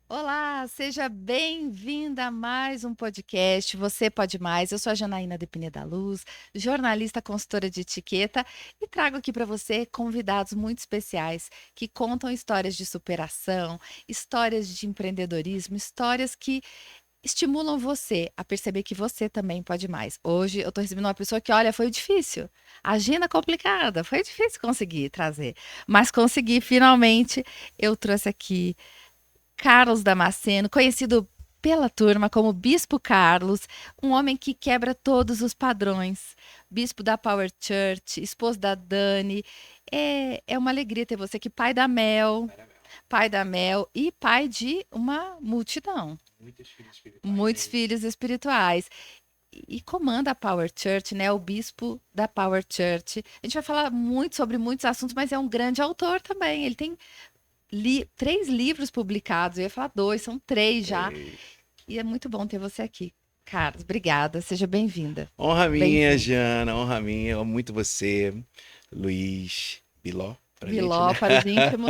Olá, seja bem-vinda a mais um podcast. Você pode mais. Eu sou a Janaína Depine da Luz, jornalista, consultora de etiqueta, e trago aqui para você convidados muito especiais que contam histórias de superação, histórias de empreendedorismo, histórias que estimulam você a perceber que você também pode mais. Hoje eu estou recebendo uma pessoa que, olha, foi difícil. Agenda complicada, foi difícil conseguir trazer, mas consegui finalmente. Eu trouxe aqui Carlos Damasceno, conhecido pela turma como Bispo Carlos, um homem que quebra todos os padrões. Bispo da Power Church, esposo da Dani. É uma alegria ter você aqui, pai da Mel e pai de uma multidão, Muitos filhos espirituais, é muitos isso. filhos espirituais. E comanda a Power Church, né? O bispo da Power Church. A gente vai falar muito sobre muitos assuntos, mas é um grande autor também. Ele tem 3 livros publicados. Eu ia falar 2, são 3 já. É. E é muito bom ter você aqui. Carlos, obrigada. Seja bem-vinda. Honra minha, Bem-vindo. Jana, honra minha. Amo muito você, Luiz Biló, pra gente, Biló né? para os íntimos.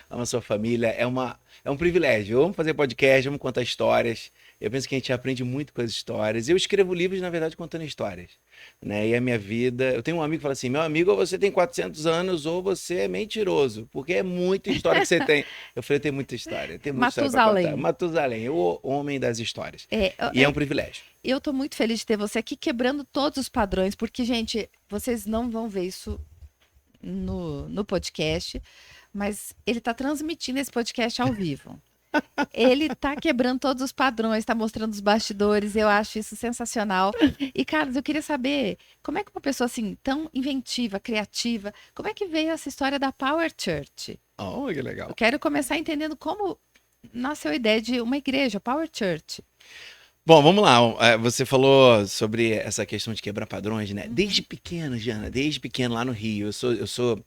Amo a sua família. É um privilégio. Eu amo fazer podcast, amo contar histórias. Eu penso que a gente aprende muito com as histórias. Eu escrevo livros, na verdade, contando histórias, né? E a minha vida. Eu tenho um amigo que fala assim: meu amigo, ou você tem 400 anos ou você é mentiroso, porque é muita história que você tem. Eu falei: eu tenho muita história para contar. Matusalém. Matusalém, o homem das histórias. É, E é um privilégio. eu estou muito feliz de ter você aqui quebrando todos os padrões, porque, gente, vocês não vão ver isso no podcast, mas ele está transmitindo esse podcast ao vivo. Ele tá quebrando todos os padrões, tá mostrando os bastidores, eu acho isso sensacional. E, Carlos, eu queria saber como é que uma pessoa assim, tão inventiva, criativa, como é que veio essa história da Power Church? Oh, que Eu legal. quero começar entendendo como nasceu a ideia de uma igreja, Power Church. Bom, vamos lá. Você falou sobre essa questão de quebrar padrões, né? Desde Uhum, pequeno, Jana, desde pequeno lá no Rio. Eu sou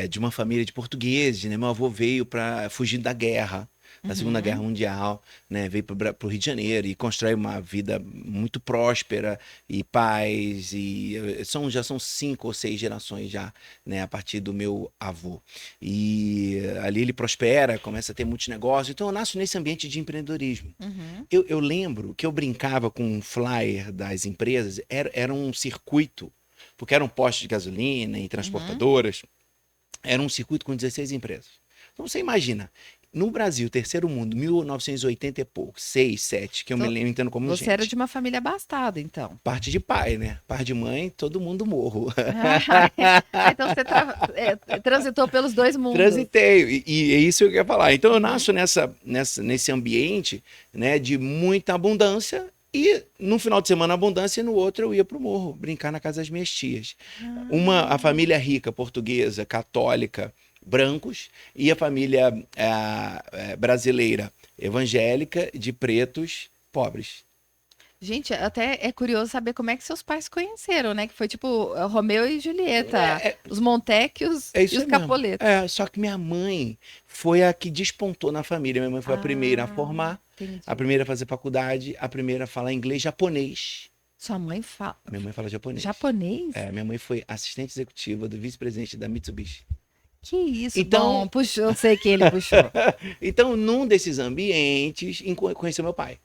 de uma família de portugueses, né? Meu avô veio para fugir da guerra, da Segunda Guerra uhum. Mundial, né? Veio para o Rio de Janeiro e constrói uma vida muito próspera e paz. Já são 5 ou 6 gerações já, né? A partir do meu avô. E ali ele prospera, começa a ter muitos negócios. Então eu nasço nesse ambiente de empreendedorismo. Uhum. Eu lembro que eu brincava com um flyer das empresas, era um circuito, porque eram postos de gasolina e Uhum. transportadoras, era um circuito com 16 empresas. Então você imagina, no Brasil, terceiro mundo, 1980 e pouco, 6, 7, que eu me Então, lembro, entendo como você era de gente. uma família abastada, então. Parte de pai, né? Parte de mãe, todo mundo morro. Então você transitou pelos dois mundos. Transitei, e é isso que eu quero falar. Então eu Uhum. nasço nesse ambiente, né, de muita abundância, e no final de semana abundância, e no outro eu ia pro morro, brincar na casa das minhas tias. A Ah. família rica, portuguesa, católica, brancos, e a família brasileira, evangélica, de pretos, pobres. Gente, até é curioso saber como é que seus pais se conheceram, né? Que foi tipo Romeu e Julieta, É, os Montecchios é e isso os aí mesmo. Capoletos. Só que minha mãe foi a que despontou na família. Minha mãe foi a primeira a Ah, formar, a entendi. primeira a fazer faculdade, a primeira a falar inglês, japonês. Sua mãe fala Minha mãe fala japonês. japonês? Minha mãe foi assistente executiva do vice-presidente da Mitsubishi. Que isso? Então, Bom, puxou, eu sei que ele puxou. então num desses ambientes, conheceu meu pai.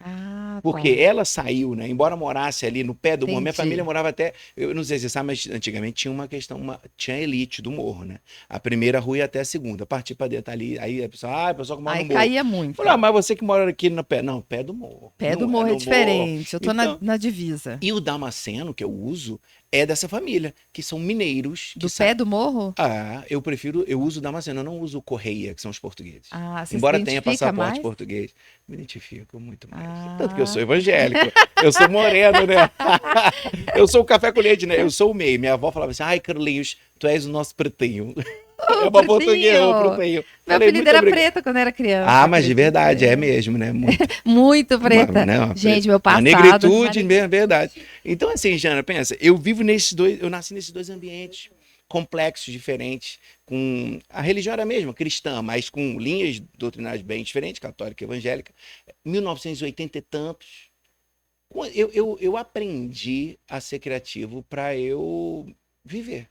Ah, Porque tá. ela saiu, né? Embora morasse ali no pé do morro, minha família Entendi. morava até. Eu não sei se você sabe, mas antigamente tinha uma questão, tinha elite do morro, né? A primeira rua ia até a segunda. Partir pra dentro ali. Aí a pessoa que mora Aí no morro. caía Falou, muito. mas você que mora aqui no pé. Não, pé do morro. Pé do Não é morro é no morro. diferente. Eu tô na, Então, na divisa. e o Damasceno, que eu uso, é dessa família, que são mineiros, Do pé do morro? eu uso o Damasceno, eu não uso o Correia, que são os portugueses. Ah, você se Embora tenha identifica passaporte mais? português, me identifico muito mais. Tanto que eu Ah, sou evangélico, eu sou moreno, né? Eu sou o café com leite, né? Eu sou o meio. Minha avó falava assim: ai, Carlinhos, tu és o nosso pretinho. É ô, uma portuguesa, o pretinho! pretinho. Meu Falei, apelido muito era obrigado. Preta quando era criança, Ah, mas de acredita? verdade, é mesmo, né? Muito. Muito preta. Né? Gente, meu Uma passado, uma negritude, mesmo, verdade. negritude. Então, assim, Jana, pensa, eu vivo nesses dois, eu nasci nesses dois ambientes complexos, diferentes, com a religião era a mesma, cristã, mas com linhas doutrinárias bem diferentes, católica e evangélica. 1980 e oitenta e tantos, eu aprendi a ser criativo para eu viver.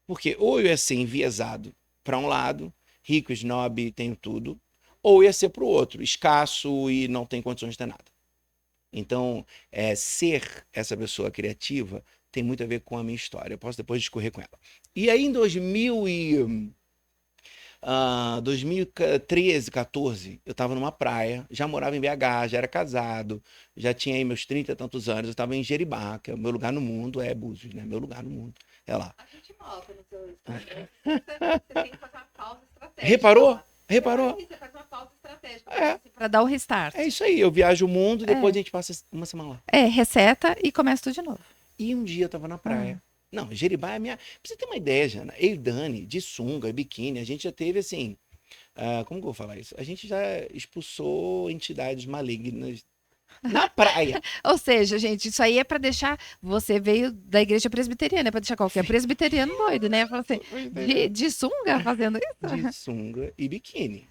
Porque ou eu ia ser enviesado para um lado, rico, snob, tenho tudo, ou ia ser para o outro, escasso e não tem condições de ter nada. Então, ser essa pessoa criativa tem muito a ver com a minha história. Eu posso depois discorrer com ela. E aí, em 2013, 14, eu estava numa praia, já morava em BH, já era casado, já tinha aí meus 30 e tantos anos, eu estava em Jeribá, que é o meu lugar no mundo, é Búzios, né? Meu lugar no mundo, é lá. A gente nota no seu Instagram. Você tem que fazer uma pausa estratégica. Reparou? Reparou? Você faz uma pausa estratégica. É. Para dar o restart. É isso aí, eu viajo o mundo e depois a gente passa uma semana lá. Reseta e começa tudo de novo. E um dia eu tava na praia. Não, Jeribá é minha. Pra você ter uma ideia, Jana, eu e Dani, de sunga, biquíni, a gente já teve assim. Como que eu vou falar isso? A gente já expulsou entidades malignas na praia. Ou seja, gente, isso aí é para deixar. Você veio da igreja presbiteriana, é para deixar qualquer presbiteriano doido, né? Fala assim, de sunga fazendo isso? De sunga e biquíni.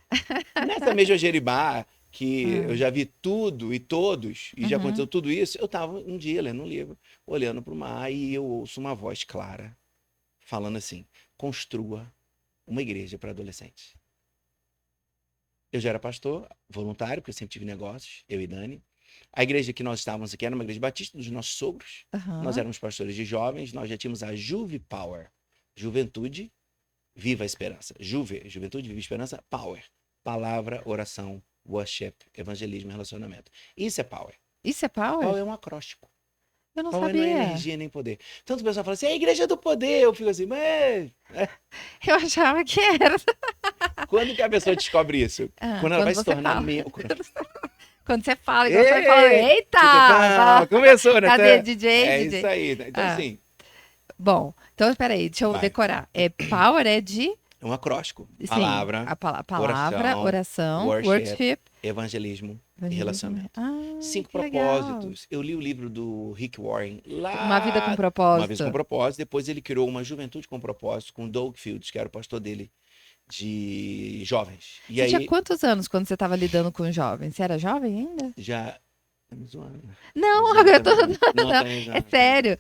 Nessa mesma Jeribá, que eu já vi tudo e todos, e já aconteceu tudo isso, eu tava um dia lendo um livro, olhando para o mar, e eu ouço uma voz clara falando assim: construa uma igreja para adolescentes. Eu já era pastor, voluntário, porque eu sempre tive negócios, eu e Dani. A igreja que nós estávamos aqui era uma igreja batista dos nossos sogros. Nós éramos pastores de jovens, nós já tínhamos a Juve Power. Juventude, viva a esperança. Juventude, viva a esperança, Power. Palavra, oração, worship, evangelismo e relacionamento. Isso é Power. Isso é Power? Power é um acróstico. Eu não Power sabia. Não é energia nem poder. Tanto o pessoal fala assim, é a igreja do poder. Eu fico assim, mas... Eu achava que era. Quando que a pessoa descobre isso? Quando ela vai se tornar membro. Quando você fala, igual você fala, eita! Começou, né? Cadê DJ? É DJ? isso aí. Então, assim... Bom, então, peraí, deixa eu decorar. Power é de... É um acróstico. Sim, Palavra, a palavra, oração, worship, evangelismo e relacionamento. 5 que legal. propósitos. Eu li o livro do Rick Warren lá. Uma vida com propósito. Uma vida com propósito. Depois ele criou uma juventude com propósito com Doug Fields, que era o pastor dele de jovens. E Você aí, tinha quantos anos quando você estava lidando com jovens? Você era jovem ainda? já. Tá me zoando. Não, Me eu tô... zoando. Não, tá me É zoando. sério.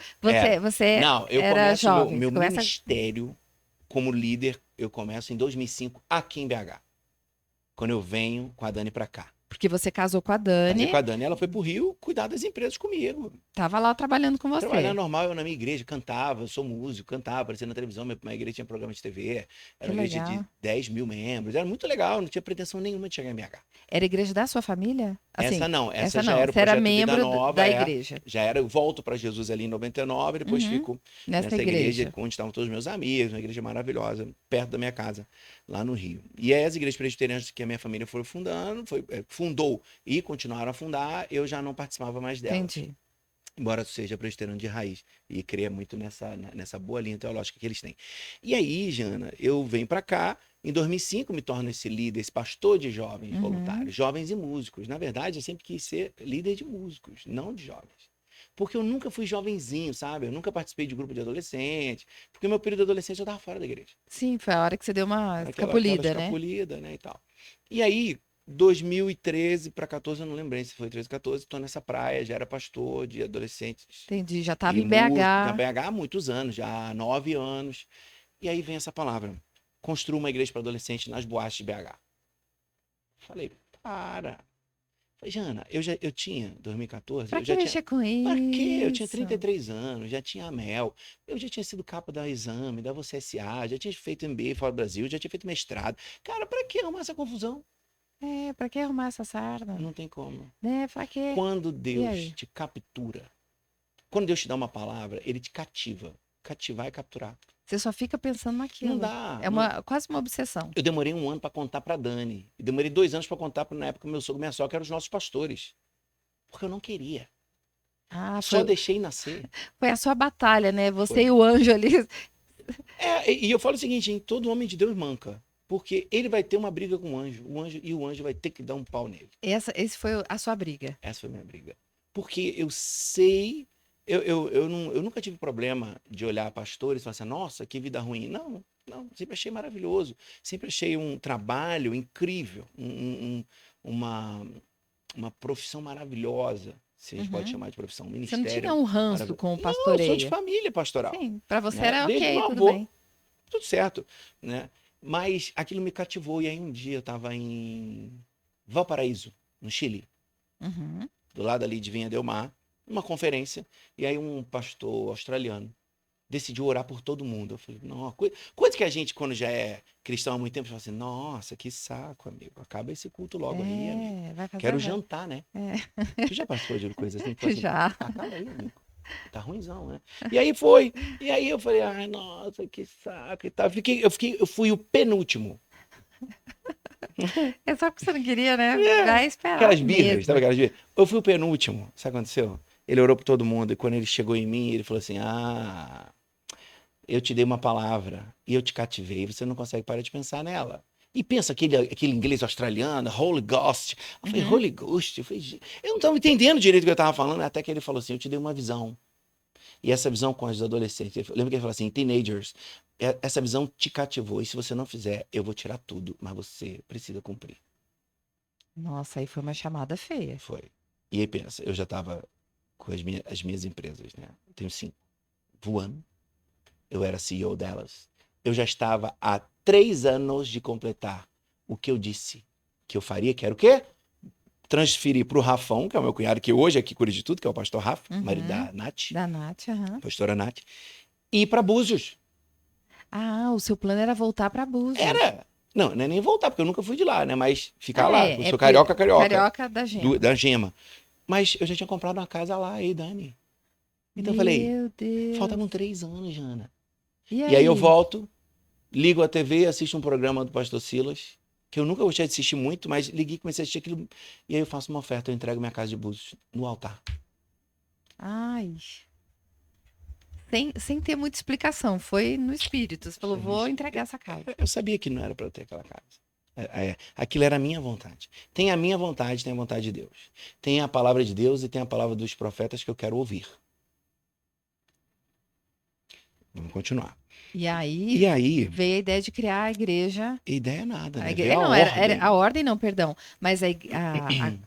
Você Não, eu era começo jovem. meu Você começa... ministério como líder, eu começo em 2005 aqui em BH. Quando eu venho com a Dani pra cá. Porque você casou com a Dani. Casei com a Dani, ela foi pro Rio cuidar das empresas comigo. Tava lá trabalhando com você. Trabalhando normal, eu na minha igreja cantava, eu sou músico, cantava, aparecia na televisão, minha igreja tinha programa de TV, era uma igreja de 10 mil membros, era muito legal, não tinha pretensão nenhuma de chegar em BH. Era a igreja da sua família? Assim, essa não, essa já não. era o Você era projeto membro Vida Nova, da igreja. Já era, eu volto para Jesus ali em 99, depois fico nessa igreja onde estavam todos os meus amigos, uma igreja maravilhosa, perto da minha casa, lá no Rio. E aí as igrejas presbiterianas que a minha família foi fundando, fundou e continuaram a fundar, eu já não participava mais delas. Entendi. Embora seja presbiteriano de raiz e creia muito nessa boa linha teológica que eles têm. E aí, Jana, eu venho para cá, em 2005 me torno esse líder, esse pastor de jovens voluntários, jovens e músicos. Na verdade, eu sempre quis ser líder de músicos, não de jovens. Porque eu nunca fui jovenzinho, sabe? Eu nunca participei de grupo de adolescente, porque meu período de adolescente eu estava fora da igreja. Sim, foi a hora que você deu uma escapulida, né? E tal. E aí, 2013 para 14, eu não lembrei se foi 13 ou 14, tô nessa praia, já era pastor de adolescentes. Entendi, já estava em BH. Na BH há muitos anos, já há 9 anos. E aí vem essa palavra, construa uma igreja para adolescentes nas boates de BH. Falei, para. Falei, Jana, eu tinha, 2014... Pra que mexer com isso? Pra quê? Eu tinha 33 anos, já tinha a Mel, eu já tinha sido capa da Exame, da Você S.A., já tinha feito MBA fora do Brasil, já tinha feito mestrado. Cara, pra que arrumar essa confusão? Pra que arrumar essa sarna? Não tem como. Pra quê? Quando Deus te captura, quando Deus te dá uma palavra, ele te cativa. Cativar é capturar. Você só fica pensando naquilo. Não dá. É quase uma obsessão. Eu demorei 1 ano para contar para Dani. E demorei 2 anos para contar na época meu sogro e minha sogra, que eram os nossos pastores. Porque eu não queria. Só deixei nascer. Foi a sua batalha, né? Você e o anjo ali. E eu falo o seguinte, hein? Todo homem de Deus manca. Porque ele vai ter uma briga com o anjo. O anjo vai ter que dar um pau nele. Esse foi a sua briga. Essa foi a minha briga. Porque eu sei... Eu nunca tive problema de olhar pastores e falar assim, nossa, que vida ruim. Não, sempre achei maravilhoso. Sempre achei um trabalho incrível, uma profissão maravilhosa, se a gente pode chamar de profissão, ministério. Você não tinha um ranço com o pastoreio? Não, eu sou de família pastoral. Sim, pra você né? era Desde ok, meu tudo avô, bem. tudo certo, né? Mas aquilo me cativou. E aí um dia eu estava em Valparaíso, no Chile, Uhum. do lado ali de Vinha del Mar, numa conferência. E aí um pastor australiano decidiu orar por todo mundo. Eu falei, não, coisa que a gente, quando já é cristão há muito tempo, fala assim, nossa, que saco, amigo. Acaba esse culto logo aí, amigo. Vai fazer Quero agora. jantar, né? É, Tu já participou de coisa assim? Fala assim, já. acaba aí, amigo. Tá ruimzão, né? E aí foi. E aí eu falei, ai, nossa, que saco e tal. Eu fui o penúltimo. É só porque você não queria, né? Vai esperar Aquelas birras, sabe mesmo. aquelas birras? Eu fui o penúltimo. Sabe o que aconteceu? Ele orou por todo mundo e quando ele chegou em mim, ele falou assim, eu te dei uma palavra e eu te cativei, você não consegue parar de pensar nela. E pensa aquele inglês australiano, Holy Ghost. Eu falei, Uhum. Holy Ghost? Eu não estava entendendo direito o que eu estava falando, até que ele falou assim, eu te dei uma visão. E essa visão com os adolescentes, lembra que ele falou assim, teenagers, essa visão te cativou, e se você não fizer, eu vou tirar tudo, mas você precisa cumprir. Nossa, aí foi uma chamada feia. Foi. E aí pensa, eu já estava com as minhas empresas, né? Eu tenho 5, voando. Eu era CEO delas. Eu já estava há 3 anos de completar o que eu disse que eu faria, que era o quê? Transferir para o Rafão, que é o meu cunhado, que hoje é aqui cura de tudo, que é o pastor Rafa, marido Uhum. da Nath, Da Nath, aham. pastora Nath, e ir para Búzios. Ah, o seu plano era voltar para Búzios. Era. Não é nem voltar, porque eu nunca fui de lá, né? Mas ficar lá. Eu É sou porque carioca, Carioca da Gema. da Gema. Mas eu já tinha comprado uma casa lá, aí, Dani. Então eu falei, Meu Deus. faltavam 3 anos, Jana. E E aí eu aí? volto, ligo a TV, assisto um programa do Pastor Silas, que eu nunca gostei de assistir muito, mas liguei, comecei a assistir aquilo. E aí eu faço uma oferta, eu entrego minha casa de Búzios no altar. Ai. Sem ter muita explicação. Foi no espírito. Você falou, Foi vou isso. entregar essa casa. Eu sabia que não era para eu ter aquela casa. Aquilo era a minha vontade. Tem a minha vontade, tem a vontade de Deus. Tem a palavra de Deus e tem a palavra dos profetas que eu quero ouvir. Vamos continuar. E aí E aí, veio a ideia de criar a igreja. ideia é nada, A né? igreja Veio a não, era ordem a ordem, não, perdão. Mas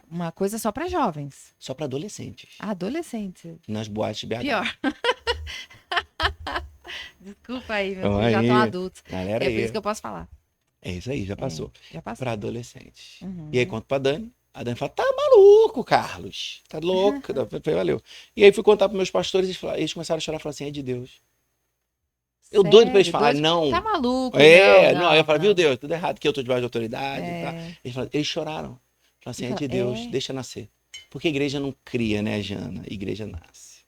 uma coisa só para jovens. só para adolescentes, Adolescentes. nas boates de BH. Pior. Desculpa aí, meus Então filhos já estão aí, adultos. galera É por isso aí, que eu posso falar. é isso aí, já passou. Já passou. Para adolescentes. E aí Uhum. conto pra Dani. A Dani fala, tá maluco, Carlos. Tá louco. Eu falei, valeu. E aí fui contar pros meus pastores e eles começaram a chorar e falaram assim, é de Deus. Eu doido pra eles Sério? falar, Dois... não. Tá maluco? Não, Não. Aí eu não, falo, viu não. Deus, tudo errado, que eu tô debaixo de autoridade, tá? É. Eles choraram. Falaram E assim, é fala, de Deus, deixa nascer. Porque a igreja não cria, né, Jana? A igreja nasce.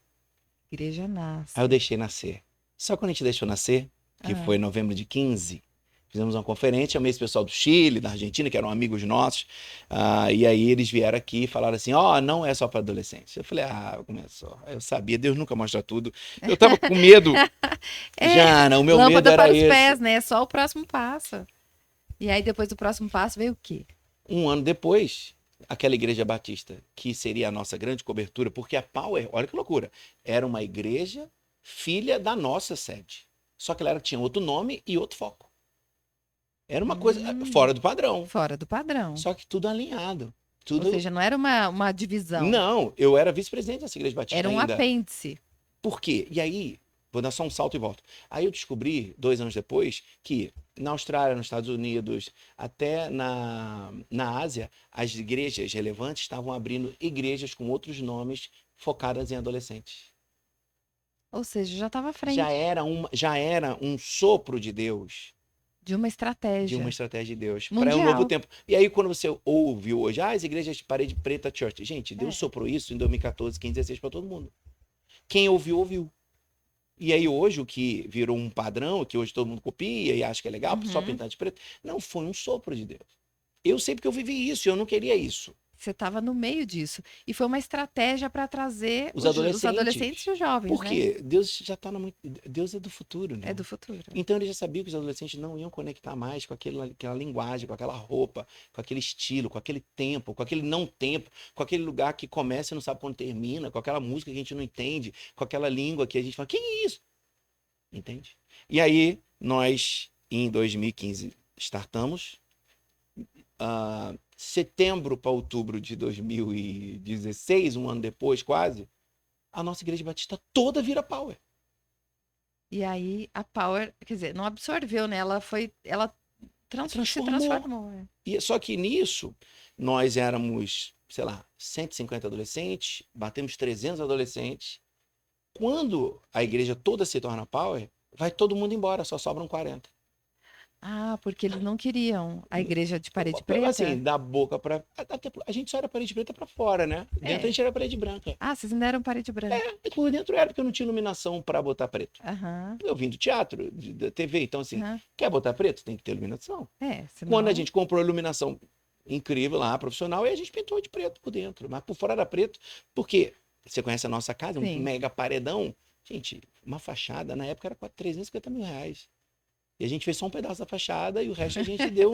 igreja Aí eu nasce. deixei nascer. Só quando a gente deixou nascer, que Ah. foi em novembro de 15, fizemos uma conferência, chamei esse pessoal do Chile, da Argentina, que eram amigos nossos, e aí eles vieram aqui e falaram assim, não é só para adolescentes. Eu falei, começou. Eu sabia, Deus nunca mostra tudo. Eu tava com medo. É, Jana, o meu medo lâmpada era para os esse. pés, né? É só o próximo passo. E aí, depois do próximo passo, veio o quê? Um ano depois, aquela igreja batista, que seria a nossa grande cobertura, porque a Power, olha que loucura, era uma igreja filha da nossa sede. Só que ela tinha outro nome e outro foco. Era uma coisa fora do padrão. Fora do padrão. Só que tudo alinhado. Ou Tudo. seja, não era uma divisão. Não, eu era vice-presidente dessa igreja batista Era um ainda. apêndice. Por quê? E aí, vou dar só um salto e volto. Aí eu descobri, 2 anos depois, que na Austrália, nos Estados Unidos, até na Ásia, as igrejas relevantes estavam abrindo igrejas com outros nomes focadas em adolescentes. Ou seja, já estava à frente Já era um sopro de Deus, de uma de uma estratégia estratégia de Deus, para um novo mundial. tempo. E aí, quando você ouve hoje, as igrejas de parede preta church, gente, Deus soprou isso em 2014, 15, 16 para todo mundo. Quem ouviu, ouviu. E aí hoje o que virou um padrão, que hoje todo mundo copia e acha que é legal, só pintar de preto, não, foi um sopro de Deus. Eu sei porque eu vivi isso, eu não queria isso. Você estava no meio disso. E foi uma estratégia para trazer Os os adolescentes e os jovens, Por né? quê? Deus já está Deus é do futuro, né? É do futuro. Então ele já sabia que os adolescentes não iam conectar mais com aquela linguagem, com aquela roupa, com aquele estilo, com aquele tempo, com aquele não tempo, com aquele lugar que começa e não sabe quando termina, com aquela música que a gente não entende, com aquela língua que a gente fala, que é isso? Entende? E aí, nós, em 2015, startamos. Setembro para outubro de 2016, um ano depois quase, a nossa igreja batista toda vira Power. E aí a Power, quer dizer, não absorveu, né? Ela Se transformou. Só que nisso, nós éramos, sei lá, 150 adolescentes, batemos 300 adolescentes. Quando a igreja toda se torna power, vai todo mundo embora, só sobram 40. Ah, porque eles não queriam a igreja de parede preta? Assim, da boca pra... A gente só era parede preta pra fora, né? Dentro a gente era parede branca. Ah, vocês ainda eram parede branca. Por dentro era, porque eu não tinha iluminação pra botar preto. Aham. Eu vim do teatro, da TV, então assim, quer botar preto? Tem que ter iluminação. Senão... Quando a gente comprou a iluminação incrível lá, profissional, aí a gente pintou de preto por dentro, mas por fora era preto, porque você conhece a nossa casa, Sim. um mega paredão. Gente, uma fachada na época era 350 mil reais. E a gente fez só um pedaço da fachada e o resto a gente deu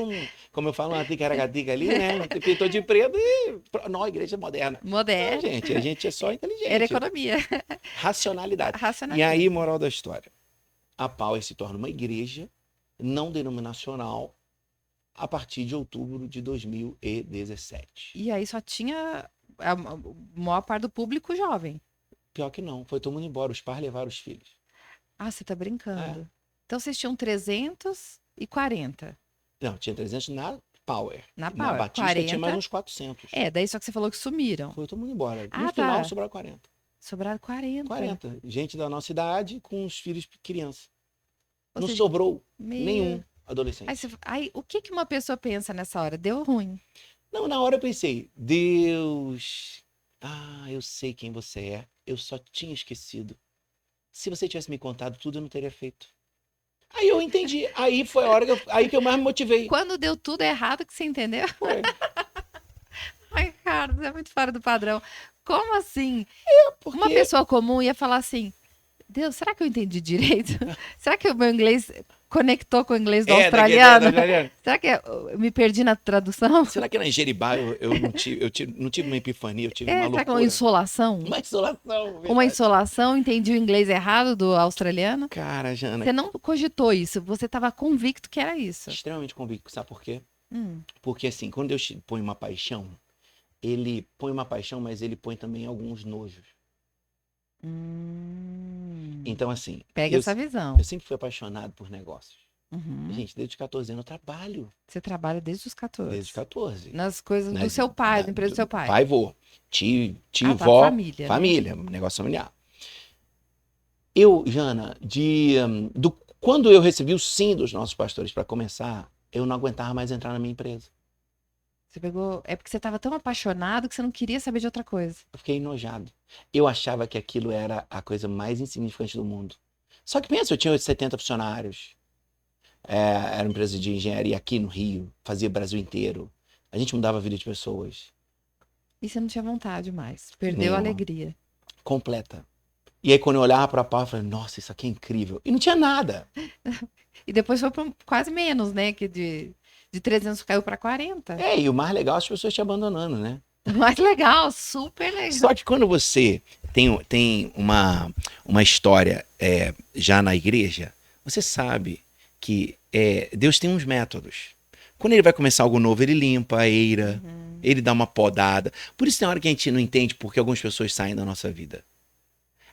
como eu falo, uma ticaracatica ali, né? Pintou de preto e... Não, a igreja é moderna. Moderna. Gente, a gente é só inteligente. Era economia. Racionalidade. E aí, moral da história. A Power se torna uma igreja não denominacional a partir de outubro de 2017. E aí só tinha a maior parte do público jovem. Pior que não. Foi todo mundo embora. Os pais levaram os filhos. Ah, você tá brincando. Então vocês tinham 340. Não, tinha 300 na Power. Na Power. Na Batista 40. tinha mais uns 400. Daí só que você falou que sumiram. Foi todo mundo embora. No final sobraram 40. Sobraram 40. 40. Gente da nossa idade com os filhos crianças. Não sobrou nenhum adolescente. Aí, o que uma pessoa pensa nessa hora? Deu ruim. Não, na hora eu pensei, Deus, eu sei quem você é. Eu só tinha esquecido. Se você tivesse me contado tudo, eu não teria feito. Aí eu entendi. Aí foi a hora que eu mais me motivei. Quando deu tudo errado que você entendeu? Foi. Ai, Carlos, é muito fora do padrão. Como assim? Porque... Uma pessoa comum ia falar assim, Deus, será que eu entendi direito? Será que o meu inglês conectou com o inglês do australiano? Será que eu me perdi na tradução? Será que na Jeribá eu não tive uma epifania, eu tive uma loucura? Será que é uma insolação? Uma insolação. Verdade. Uma insolação, entendi o inglês errado do australiano? Cara, Jana... Você não cogitou isso, você estava convicto que era isso. Extremamente convicto, sabe por quê? Porque assim, quando Deus põe uma paixão, ele põe uma paixão, mas ele põe também alguns nojos. Então, assim... Pega essa visão. Eu sempre fui apaixonado por negócios. Gente, desde os 14 anos eu trabalho. Você trabalha desde os 14? Desde os 14. Nas coisas do seu pai, da empresa do seu pai. Pai e vô. Tio, vó, família. Família, negócio familiar. Eu, Jana, quando eu recebi o sim dos nossos pastores para começar, eu não aguentava mais entrar na minha empresa. Você pegou... É porque você estava tão apaixonado que você não queria saber de outra coisa. Eu fiquei enojado. Eu achava que aquilo era a coisa mais insignificante do mundo. Só que pensa, eu tinha 70 funcionários. Era uma empresa de engenharia aqui no Rio. Fazia Brasil inteiro. A gente mudava a vida de pessoas. E você não tinha vontade mais. Perdeu a alegria. Completa. E aí quando eu olhava para a pau, eu falei, nossa, isso aqui é incrível. E não tinha nada. E depois foi para quase menos, né? Que de 300 caiu para 40. E o mais legal, as pessoas te abandonando, né? Mais legal, super legal. Só que quando você tem uma história já na igreja, você sabe que Deus tem uns métodos. Quando ele vai começar algo novo, ele limpa a eira, ele dá uma podada. Por isso tem hora que a gente não entende porque algumas pessoas saem da nossa vida.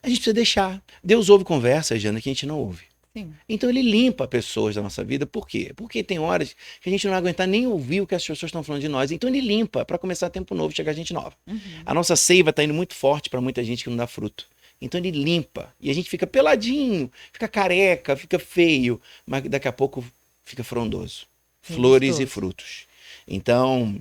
A gente precisa deixar. Deus ouve conversas, Jana, que a gente não ouve. Sim. Então ele limpa pessoas da nossa vida. Por quê? Porque tem horas que a gente não vai aguentar nem ouvir o que as pessoas estão falando de nós. Então ele limpa para começar tempo novo, chegar gente nova. A nossa seiva está indo muito forte para muita gente que não dá fruto. Então ele limpa. E a gente fica peladinho, fica careca, fica feio. Mas daqui a pouco fica frondoso. Flores e frutos. Então,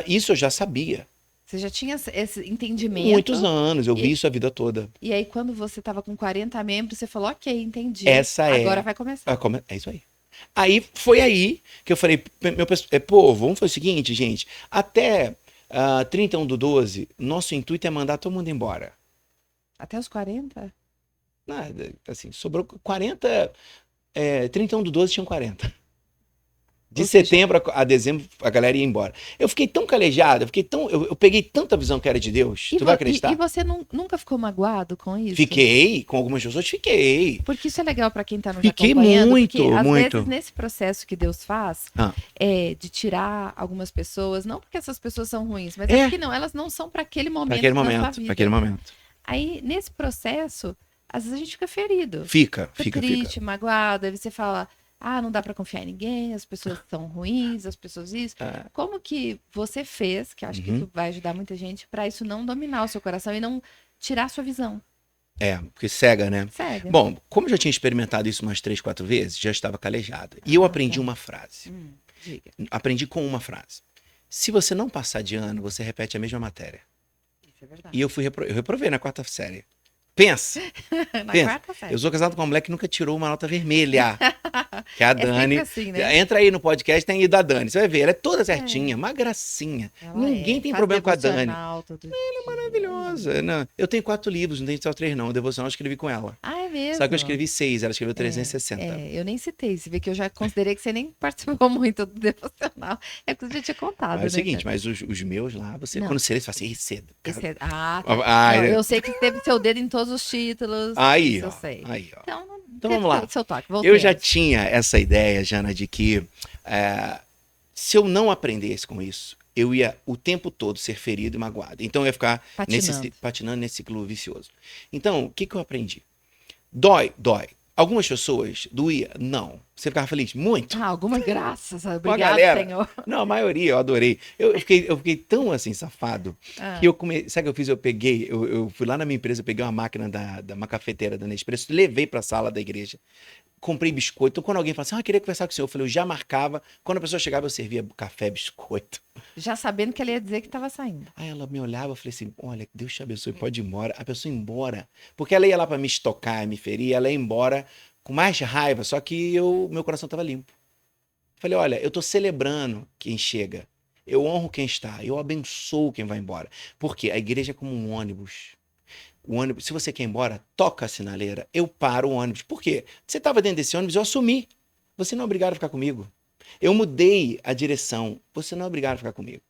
isso eu já sabia. Você já tinha esse entendimento? Muitos anos, eu vi isso a vida toda. E aí, quando você estava com 40 membros, você falou, ok, entendi. Agora vai começar. É isso aí. Aí, foi aí que eu falei, vamos fazer o seguinte, gente, até 31/12, nosso intuito é mandar todo mundo embora. Até os 40? Nada, assim, sobrou 40, 31/12 tinham 40. De setembro a dezembro, a galera ia embora. Eu fiquei tão calejado, eu peguei tanta visão que era de Deus. Tu vai acreditar? E você nunca ficou magoado com isso? Fiquei, com algumas pessoas fiquei. Porque isso é legal para quem tá nos acompanhando. Fiquei muito, porque, às muito. vezes, nesse processo que Deus faz, de tirar algumas pessoas, não porque essas pessoas são ruins, mas é porque elas não são para aquele momento da sua vida. Para aquele momento. Aí, nesse processo, às vezes a gente fica ferido. Fica triste, magoado, aí você fala... Ah, não dá para confiar em ninguém, as pessoas são ruins, as pessoas isso. Ah, Como que você fez, que eu acho que uhum. isso vai ajudar muita gente, para isso não dominar o seu coração e não tirar a sua visão? Porque cega, né? Cega. Bom, como eu já tinha experimentado isso umas 3, 4 vezes, já estava calejado. E eu Ah, aprendi tá. uma frase. Diga. Aprendi com uma frase. Se você não passar de ano, você repete a mesma matéria. Isso é verdade. E eu reprovei na 4ª série. Pensa, Na pensa. quarta Eu série. sou casado com uma mulher que nunca tirou uma nota vermelha. Que é a É sempre Dani. assim, né? Entra aí no podcast, tem aí da Dani. Você vai ver, ela é toda É, certinha, uma gracinha. ela Ninguém é. tem Faz problema com a Dani. devocional todo dia. Maravilhosa. Não, eu tenho 4 livros, não tenho só 3, não. O devocional eu escrevi com ela. Ah, é Só que eu mesmo? escrevi 6, ela escreveu 360. Eu nem citei. Você vê que eu já considerei que você nem participou muito do devocional. É que eu já tinha contado, Mas é o né, seguinte, cara? mas os meus lá, Não. quando você lê, você fala assim, "Ih, cedo. Esse Cara." é... Ah, tá. Ai, Não, né? eu sei que teve seu dedo em todos os títulos. Aí, Isso eu ó. sei. Aí, ó. Então, Então teve vamos lá. seu toque. Eu já Voltemos. tinha essa ideia, Jana, de que se eu não aprendesse com isso, eu ia o tempo todo ser ferido e magoado. Então eu ia ficar Patinando. patinando nesse ciclo vicioso. Então, o que eu aprendi? Dói, dói. Algumas pessoas doía? Não. Você ficava feliz? Muito. Ah, algumas graças. Com a Obrigado, galera. Senhor. Não, a maioria, eu adorei. Eu fiquei tão assim, safado, Ah, que sabe o que eu fiz? Eu fui lá na minha empresa, eu peguei uma máquina da uma cafeteira da Nespresso, levei pra sala da igreja, comprei biscoito. Então, quando alguém fala assim, eu queria conversar com o senhor, eu falei, eu já marcava. Quando a pessoa chegava, eu servia café, biscoito. já sabendo que ele ia dizer que estava saindo. Aí ela me olhava, eu falei assim, olha, Deus te abençoe, pode ir embora. A pessoa ia embora, porque ela ia lá pra me estocar, me ferir, ela ia embora com mais raiva, só que meu coração tava limpo. Falei, olha, eu tô celebrando quem chega. Eu honro quem está, eu abençoo quem vai embora. Porque a igreja é como um ônibus. O ônibus, se você quer ir embora, toca a sinaleira, eu paro o ônibus. Por quê? Você estava dentro desse ônibus, eu assumi. Você não é obrigado a ficar comigo. Eu mudei a direção, você não é obrigado a ficar comigo.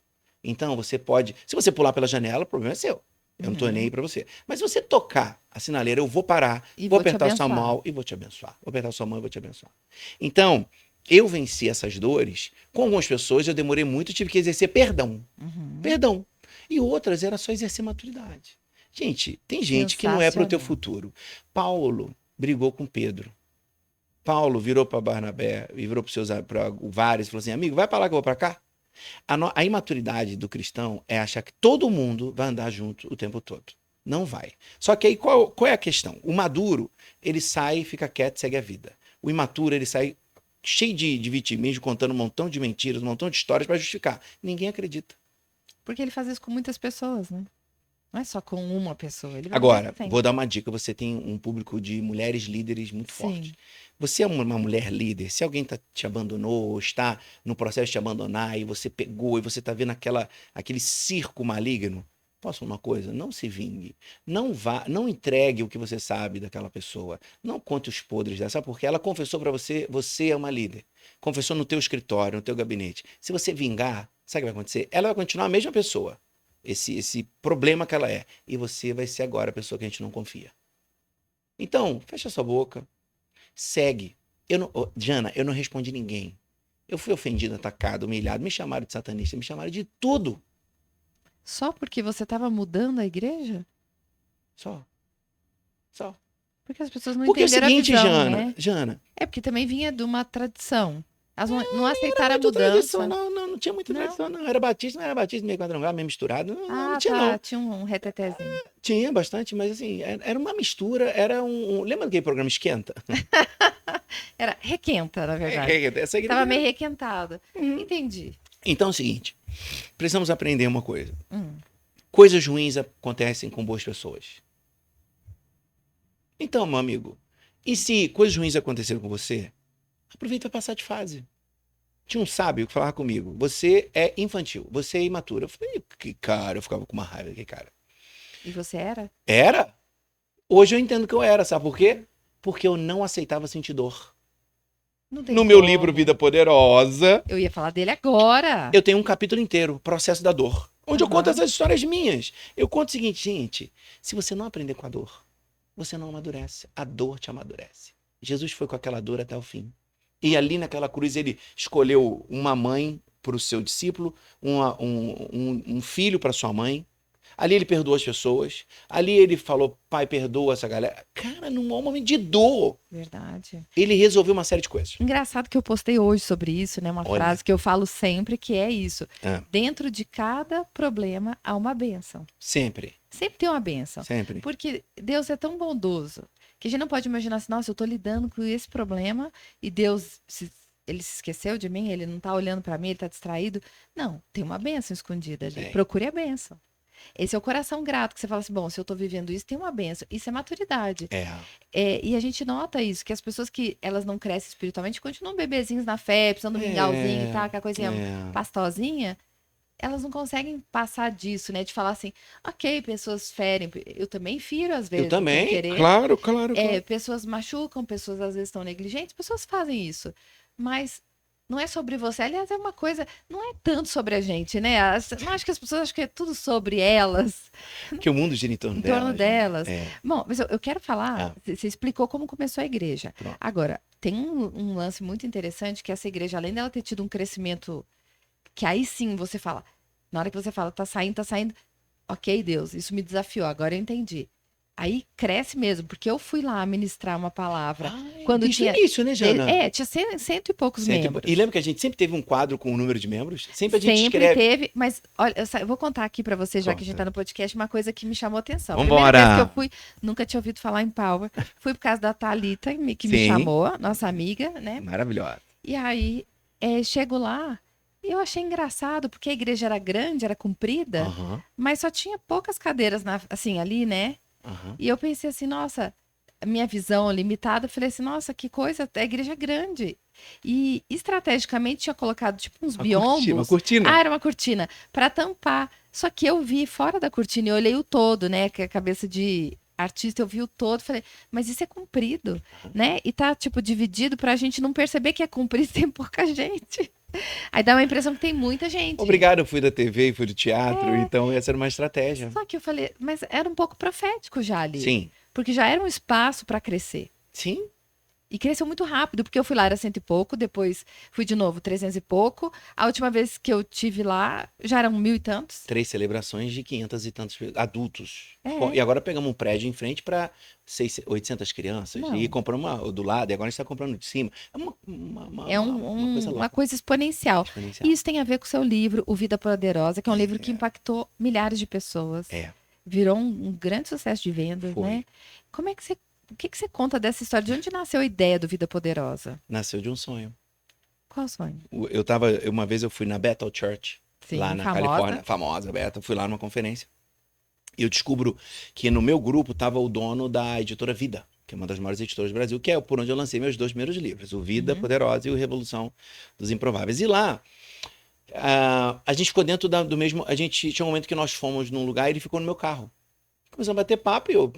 Então, você pode, se você pular pela janela, o problema é seu. Eu não tô nem aí pra você. Mas se você tocar a sinaleira, eu vou parar, E vou vou te apertar sua abençoar. mão e vou te abençoar. Vou apertar sua mão e vou te abençoar. Então, eu venci essas dores. Com algumas pessoas eu demorei muito, tive que exercer perdão. Uhum. Perdão. E outras era só exercer maturidade. Gente, tem gente que não é pro teu Sensacional. futuro. Paulo brigou com Pedro. Paulo virou para Barnabé e virou para vários e falou assim, amigo, vai para lá que eu vou para cá. A imaturidade do cristão é achar que todo mundo vai andar junto o tempo todo. Não vai. Só que aí qual é a questão? O maduro, ele sai, fica quieto, segue a vida. O imaturo, ele sai cheio de vitimismo, contando um montão de mentiras, um montão de histórias para justificar. Ninguém acredita. Porque ele faz isso com muitas pessoas, né? Não é só com uma pessoa. Ele vai Agora, sempre. vou dar uma dica. Você tem um público de mulheres líderes muito Sim. forte. Você é uma mulher líder. Se alguém te abandonou, ou está no processo de te abandonar, e você pegou, e você está vendo aquele circo maligno, posso falar uma coisa? Não se vingue. Não entregue o que você sabe daquela pessoa. Não conte os podres dela. Sabe por quê? Ela confessou para você, você é uma líder. Confessou no teu escritório, no teu gabinete. Se você vingar, sabe o que vai acontecer? Ela vai continuar a mesma pessoa. Esse problema que ela é. E você vai ser agora a pessoa que a gente não confia. Então, fecha sua boca. Segue. Jana, eu não respondi ninguém. Eu fui ofendido, atacado, humilhado. Me chamaram de satanista, me chamaram de tudo. Só porque você estava mudando a igreja? Só. Porque as pessoas não Porque é o entenderam seguinte, a visão, Jana. né? Jana. É porque também vinha de uma tradição. Elas não aceitaram a Muito tradição, mudança. não tinha muita Não? tradição, não. Era batista, não era batista, meio quadrangular, meio misturado. Não Ah, tinha, tá. não. Tinha um retetezinho. Tinha bastante, mas assim, era uma mistura, era lembra daquele programa Esquenta? Era requenta, na verdade. Essa igreja Tava era- meio requentada. Uhum. Entendi. Então é o seguinte, precisamos aprender uma coisa. Hum. Coisas ruins acontecem com boas pessoas. Então, meu amigo, e se coisas ruins aconteceram com você, aproveita para passar de fase. Tinha um sábio que falava comigo, você é infantil, você é imaturo. Eu falei, que cara, eu ficava com uma raiva, que cara. E você era? Era? Hoje eu entendo que eu era, sabe por quê? Porque eu não aceitava sentir dor. Não tem No meu como. livro Vida Poderosa, Eu ia falar dele agora. eu tenho um capítulo inteiro, Processo da Dor, onde eu Aham. conto essas histórias minhas. Eu conto o seguinte, gente, se você não aprender com a dor, você não amadurece. A dor te amadurece. Jesus foi com aquela dor até o fim. E ali naquela cruz ele escolheu uma mãe para o seu discípulo, um filho para sua mãe. Ali ele perdoou as pessoas. Ali ele falou, pai, perdoa essa galera. Cara, num momento de dor, Verdade. ele resolveu uma série de coisas. Engraçado que eu postei hoje sobre isso, né? Uma Olha. frase que eu falo sempre, que é isso. Ah. Dentro de cada problema há uma bênção. Sempre, Sempre tem uma bênção. sempre. Porque Deus é tão bondoso que a gente não pode imaginar assim, nossa, eu tô lidando com esse problema e Deus, ele se esqueceu de mim, ele não tá olhando para mim, ele tá distraído. Não, tem uma bênção escondida ali. Tem. Procure a bênção. Esse é o coração grato, que você fala assim, bom, se eu tô vivendo isso, tem uma bênção. Isso é maturidade. E a gente nota isso, que as pessoas que elas não crescem espiritualmente continuam bebezinhos na fé, precisando do mingauzinho e tal, aquela coisinha pastosinha, elas não conseguem passar disso, né? De falar assim, ok, pessoas ferem, eu também firo às vezes. Eu também, sem querer. claro. Pessoas machucam, pessoas às vezes estão negligentes, pessoas fazem isso. Mas não é sobre você. Aliás, é uma coisa, não é tanto sobre a gente, né? Não acho que as pessoas acham que é tudo sobre elas. Que o mundo gira em torno delas. Né? Bom, mas eu quero falar, você explicou como começou a igreja. Pronto. Agora, tem um lance muito interessante, que essa igreja, além dela ter tido um crescimento, que aí sim você fala, na hora que você fala, tá saindo, ok, Deus, isso me desafiou, agora eu entendi. Aí cresce mesmo, porque eu fui lá ministrar uma palavra. Quando tinha isso, né, Jana? tinha cento e poucos membros. E lembra que a gente sempre teve um quadro com o número de membros? Sempre a gente Sempre escreve. teve, mas olha, eu vou contar aqui pra você, já que a gente tá no podcast, uma coisa que me chamou a atenção. Vambora. Primeira vez que eu fui, nunca tinha ouvido falar em Power, fui por causa da Thalita, que me chamou, nossa amiga, né? Maravilhosa. E aí, chego lá, e eu achei engraçado, porque a igreja era grande, era comprida, mas só tinha poucas cadeiras, assim, ali, né? E eu pensei assim, nossa, a minha visão limitada, eu falei assim, nossa, que coisa, a igreja é grande. E estrategicamente tinha colocado tipo uns biombos. Uma cortina. Era uma cortina, para tampar. Só que eu vi fora da cortina, eu olhei o todo, né, que a cabeça de artista, eu vi o todo, falei, mas isso é comprido, né? E tá tipo dividido pra gente não perceber que é comprido, tem pouca gente. Aí dá uma impressão que tem muita gente. Obrigado, eu fui da TV e fui do teatro, então essa era uma estratégia. Só que eu falei, mas era um pouco profético já ali. Sim. Porque já era um espaço para crescer. Sim. E cresceu muito rápido, porque eu fui lá, era 100 e pouco, depois fui de novo 300 e pouco. A última vez que eu tive lá, já eram 1.000 e tantos. 3 celebrações de 500 e tantos adultos. E agora pegamos um prédio em frente para 800 crianças. Não. E compramos do lado, e agora a gente está comprando de cima. É uma coisa exponencial. E isso tem a ver com o seu livro, O Vida Poderosa, que é um livro que impactou milhares de pessoas. Virou um grande sucesso de vendas, né? Como é que você... O que você conta dessa história? De onde nasceu a ideia do Vida Poderosa? Nasceu de um sonho. Qual sonho? Uma vez eu fui na Bethel Church, lá na Califórnia, famosa Bethel, fui lá numa conferência. E eu descubro que no meu grupo estava o dono da editora Vida, que é uma das maiores editoras do Brasil, que é por onde eu lancei meus 2 primeiros livros, o Vida Poderosa e o Revolução dos Improváveis. E lá, a gente ficou dentro do mesmo... A gente tinha um momento que nós fomos num lugar e ele ficou no meu carro. Começamos a bater papo e eu...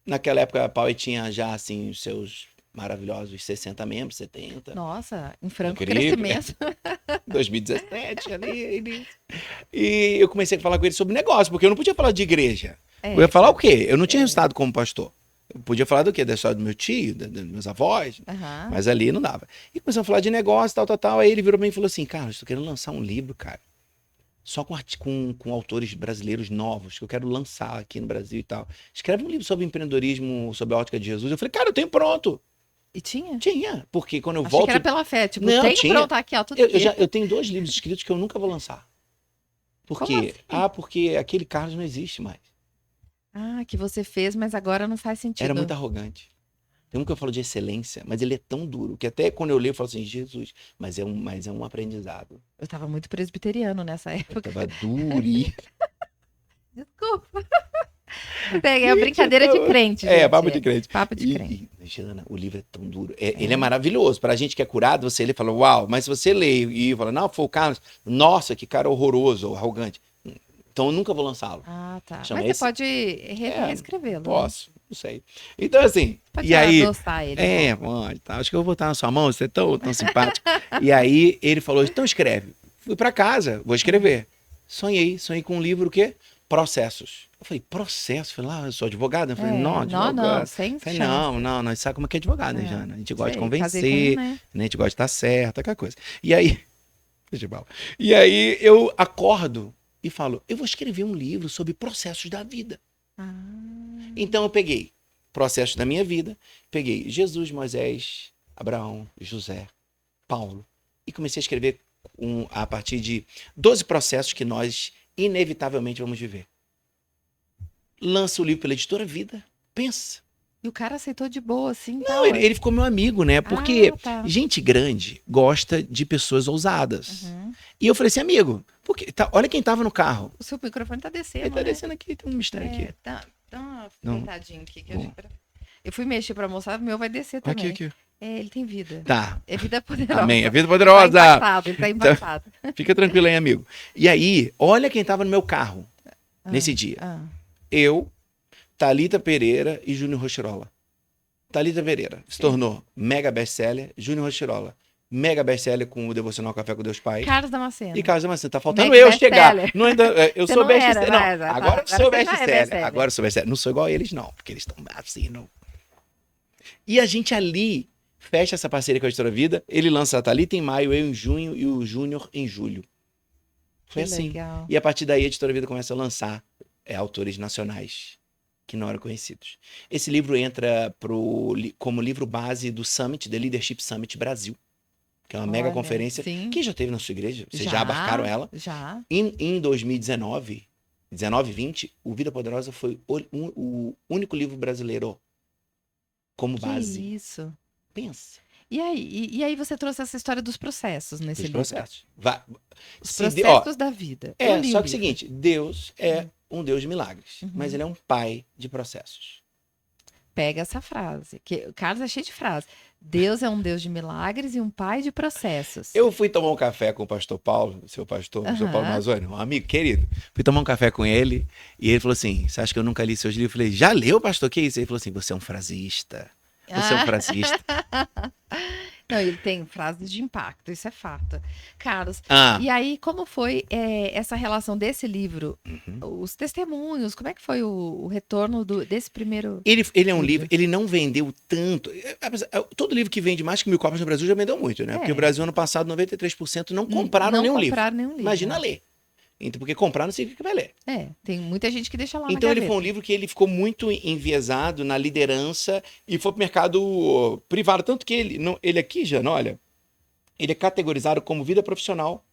Naquela época, a Power tinha já, assim, os seus maravilhosos 60 membros, 70. Nossa, em franco crescimento. 2017, ali. E eu comecei a falar com ele sobre negócio, porque eu não podia falar de igreja. Eu ia falar o quê? Eu não tinha resultado como pastor. Eu podia falar do quê? Da história do meu tio, dos meus avós, mas ali não dava. E começamos a falar de negócio, tal. Aí ele virou pra mim e falou assim, Carlos, estou querendo lançar um livro, cara. Só com autores brasileiros novos, que eu quero lançar aqui no Brasil e tal. Escreve um livro sobre empreendedorismo, sobre a ótica de Jesus. Eu falei, cara, eu tenho pronto. E tinha? Tinha, porque quando eu Achei volto... que era pela fé, tipo, não, tenho pronto aqui, ó, tudo eu tenho 2 livros escritos que eu nunca vou lançar. Por quê? Assim? Porque aquele Carlos não existe mais. Que você fez, mas agora não faz sentido. Era muito arrogante. Tem um que eu falo de excelência, mas ele é tão duro, que até quando eu leio eu falo assim, Jesus, mas é um aprendizado. Eu tava muito presbiteriano nessa época. Eu tava durinho. Desculpa. É brincadeira de crente, gente. Papo de crente. Papo de crente. Jana, o livro é tão duro. Ele é maravilhoso. Pra gente que é curado, você lê e fala, uau. Mas se você lê e fala, não, foi o Carlos, nossa, que cara horroroso, arrogante. Então eu nunca vou lançá-lo. Tá. Chama mas você pode reescrevê-lo. Posso, não sei. Então, assim. Pode e aí, adoçar ele. Pode, tá. Acho que eu vou botar na sua mão, você é tão simpático. E aí ele falou, então escreve. Fui pra casa, vou escrever. Sonhei com um livro, o quê? Processos. Eu falei, processo? Falei, lá, eu sou advogado. Eu falei, não, advogado. Não, sem falei, chance. não, nós sabe como é que é advogado, né, Jana? A gente gosta de convencer, né? A gente gosta de estar certo, aquela coisa. E aí, eu acordo e falo, eu vou escrever um livro sobre processos da vida. Ah, Então eu peguei processos da minha vida, peguei Jesus, Moisés, Abraão, José, Paulo, e comecei a escrever a partir de 12 processos que nós inevitavelmente vamos viver. Lança o livro pela Editora Vida. Pensa. e o cara aceitou de boa, assim, Não, ele ficou meu amigo, né? Porque tá. gente grande gosta de pessoas ousadas. Uhum. E eu falei assim, amigo, porque, olha quem tava no carro. O seu microfone tá descendo, Ele tá né? descendo aqui, tem um mistério aqui. Dá uma Não. deitadinha aqui. Que Bom. eu fui mexer pra mostrar, o meu vai descer também. Aqui. Ele tem vida. Tá. É vida poderosa. Amém. É vida Tá poderosa. impactado, ele tá impactado. Fica tranquilo aí, amigo. E aí, olha quem tava no meu carro nesse dia. Eu, Thalita Pereira e Júnior Rochirola. Thalita Pereira se tornou mega best-seller. Júnior Rochirola, mega best-seller com o Devocional Café com Deus Pai. Carlos Damasceno. E Carlos Damasceno, tá faltando Mega eu chegar. best-seller. Não, eu Você sou não era, best-seller. mas Não, tá. agora eu Agora sou você já é best-seller. best-seller. Agora eu sou best-seller. Não sou igual a eles, não, porque eles estão assim, não. E a gente ali fecha essa parceria com a Editora Vida. Ele lança a Thalita em maio, eu em junho e o Júnior em julho. Foi Que assim. legal. E a partir daí a Editora Vida começa a lançar autores nacionais que não eram conhecidos. Esse livro entra como livro base do Summit, The Leadership Summit Brasil, que é uma mega Olha, conferência. sim. Quem já teve na sua igreja? Vocês já abarcaram ela? Já. Em 2019, 20, o Vida Poderosa foi o único livro brasileiro como Que base. isso. Pensa. E aí você trouxe essa história dos processos nesse Dos livro. processos. Os Se de- processos da vida. Eu É, li só o que é o livro. seguinte, Deus é um Deus de milagres, Uhum. mas ele é um pai de processos. Pega essa frase, que o Carlos é cheio de frases. Deus é um Deus de milagres e um pai de processos. Eu fui tomar um café com o pastor Paulo, seu pastor, o seu Paulo Aham. Mazzoni, um amigo querido. Fui tomar um café com ele e ele falou assim, você acha que eu nunca li seus livros? Eu falei, já leu, pastor? Que isso? Ele falou assim, você é um frasista. Você é um frasista. Não, ele tem frases de impacto, isso é fato. Carlos, Ah, e aí como foi essa relação desse livro? uhum. Os testemunhos, como é que foi o retorno desse primeiro... Ele é um Livro. livro, ele não vendeu tanto. Todo livro que vende mais que 1.000 cópias no Brasil já vendeu muito, né? Porque É. o Brasil, ano passado, 93% não compraram não nenhum livro. compraram nenhum livro. Imagina ler. Então, porque comprar não significa que vai ler. Tem muita gente que deixa lá Então na ele gaveta. foi um livro que ele ficou muito enviesado na liderança e foi pro mercado privado. Tanto que ele aqui, Jana, olha, ele é categorizado como vida profissional.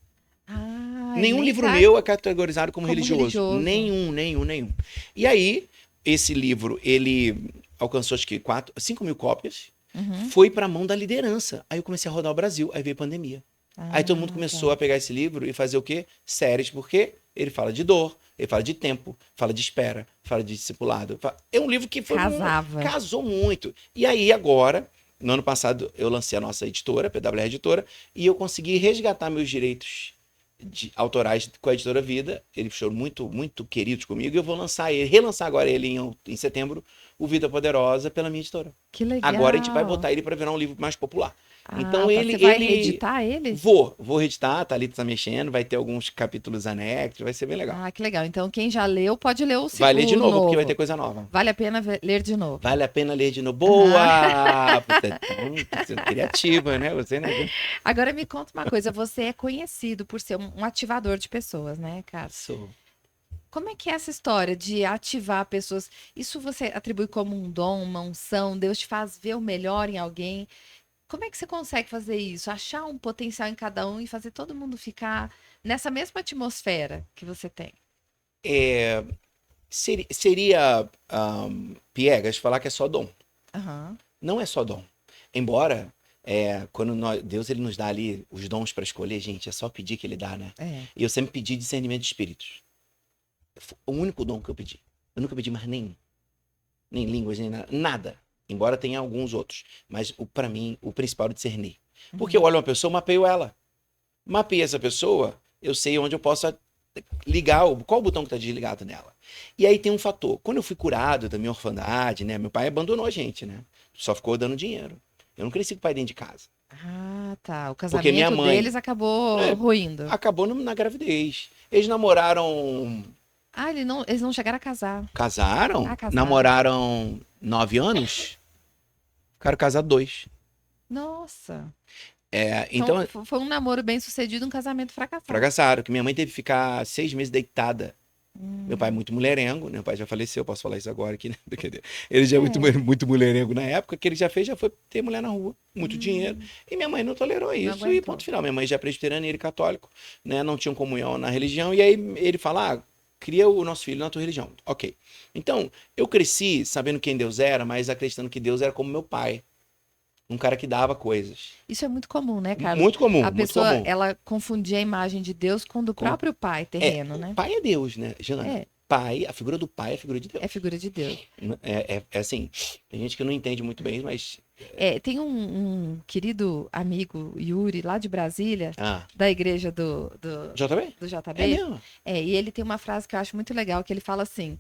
Nenhum nem livro tá- meu é categorizado como como religioso. religioso. Nenhum. E aí, esse livro, ele alcançou acho que 5.000 cópias, Uhum. foi pra mão da liderança. Aí eu comecei a rodar o Brasil, aí veio a pandemia. Aí todo mundo começou a pegar esse livro e fazer o quê? Séries, porque ele fala de dor, ele fala de tempo, fala de espera, fala de discipulado. É um livro que foi Casava. casou muito. E aí agora, no ano passado, eu lancei a nossa editora, PWR Editora, e eu consegui resgatar meus direitos autorais com a Editora Vida. Eles foram muito queridos comigo e eu vou relançar agora ele em setembro, o Vida Poderosa, pela minha editora. Que legal. Agora a gente vai botar ele para virar um livro mais popular. Então tá. ele- Você vai ele- reeditar ele? Vou reeditar, a Thalita tá mexendo, vai ter alguns capítulos anexos, vai ser bem legal. Ah, que legal. Então, quem já leu, pode ler o segundo. Vai ler de novo, porque vai ter coisa nova. Vale a pena ler de novo. Vale a pena ler de novo. Boa! Você é criativa, né? Você, né? Agora me conta uma coisa. Você é conhecido por ser um ativador de pessoas, né, Carlos? Sou. Como é que é essa história de ativar pessoas? Isso você atribui como um dom, uma unção? Deus te faz ver o melhor em alguém? Como é que você consegue fazer isso? Achar um potencial em cada um e fazer todo mundo ficar nessa mesma atmosfera que você tem? Seria piegas falar que é só dom. Aham. Não é só dom. Embora, quando Deus ele nos dá ali os dons para escolher, gente, é só pedir que ele dá, né? E eu sempre pedi discernimento de espíritos. Foi o único dom que eu pedi. Eu nunca pedi mais nenhum. Nem línguas, nem nada. Embora tenha alguns outros. Mas, para mim, o principal é discernir. Porque eu olho uma pessoa, mapeio ela. Mapeio essa pessoa, eu sei onde eu posso ligar, qual o botão que está desligado nela. E aí tem um fator. Quando eu fui curado da minha orfandade, né? Meu pai abandonou a gente, né? Só ficou dando dinheiro. Eu não cresci com o pai dentro de casa. Ah, tá. O Porque minha casamento mãe- deles acabou É. ruindo. Acabou na gravidez. Eles namoraram... Ah, eles não chegaram a casar. Casaram? Ah, casaram. Namoraram 9 anos? Ficaram casados 2. Nossa. Então, Foi um namoro bem sucedido, um casamento fracassado. fracassaram, que minha mãe teve que ficar 6 meses deitada. Meu pai é Hum. muito mulherengo, né? Meu pai já faleceu, eu posso falar isso agora aqui, né? Brincadeira. Ele já é muito, É. muito mulherengo na época, que ele já fez, já foi ter mulher na rua, muito dinheiro. Hum. E minha mãe não tolerou isso, e aguentou. ponto final. Minha mãe já é presbiteriana e ele católico, né? Não tinham comunhão na religião, e aí ele fala, cria o nosso filho na tua religião. Ok. Então, eu cresci sabendo quem Deus era, mas acreditando que Deus era como meu pai. Um cara que dava coisas. Isso é muito comum, né, Carlos? Muito comum, A muito pessoa, comum. ela confundia a imagem de Deus com do Com- próprio pai terreno, O né? pai é Deus, né, Jana? É, Pai, a figura do pai é a figura de Deus. é figura de Deus. É assim, tem gente que não entende muito bem, mas... Tem um querido amigo, Yuri, lá de Brasília, Ah, da igreja do JB? JB. É mesmo? E ele tem uma frase que eu acho muito legal, que ele fala assim,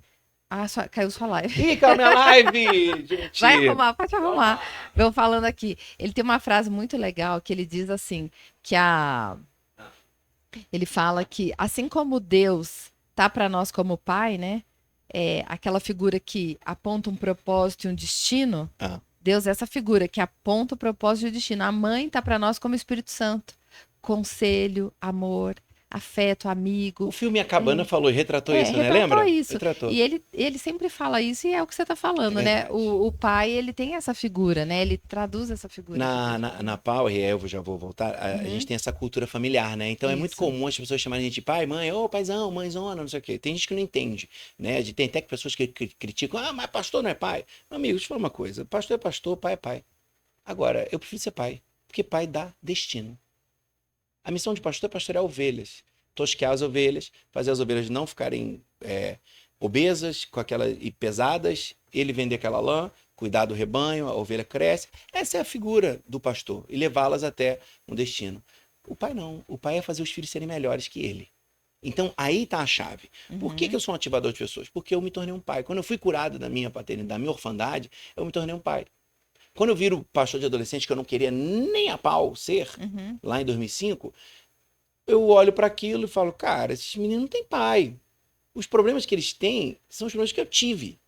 caiu sua live. Ih, caiu minha live, gente. Vai arrumar, pode arrumar. Vou falando aqui. Ele tem uma frase muito legal que ele diz assim, ele fala que assim como Deus tá para nós como pai, né? Aquela figura que aponta um propósito e um destino. Ah. Deus é essa figura que aponta o propósito e o destino. A mãe tá para nós como Espírito Santo. Conselho, amor, afeto, amigo. O filme A Cabana falou, retratou isso, né? Retratou Lembra? isso. Retratou. E ele sempre fala isso e é o que você está falando, É né? verdade. O pai, ele tem essa figura, né? Ele traduz essa figura. Na Power, e aí eu já vou voltar, a Uhum. gente tem essa cultura familiar, né? Então é muito Isso. comum as pessoas chamarem a gente de pai, mãe, ô paizão, mãezona, não sei o quê. Tem gente que não entende, né? Tem até pessoas que criticam, mas pastor não é pai. Amigo, deixa eu falar uma coisa, pastor é pastor, pai é pai. Agora, eu prefiro ser pai, porque pai dá destino. A missão de pastor é pastorear ovelhas, tosquear as ovelhas, fazer as ovelhas não ficarem obesas e pesadas, ele vender aquela lã, cuidar do rebanho, a ovelha cresce. Essa é a figura do pastor, e levá-las até um destino. O pai não, o pai é fazer os filhos serem melhores que ele. Então, aí está a chave. Por que eu sou um ativador de pessoas? Porque eu me tornei um pai. Quando eu fui curado da minha paternidade, da minha orfandade, eu me tornei um pai. Quando eu viro pastor de adolescente, que eu não queria nem a pau ser, Uhum. lá em 2005, eu olho para aquilo e falo, cara, esses meninos não têm pai. Os problemas que eles têm são os problemas que eu tive.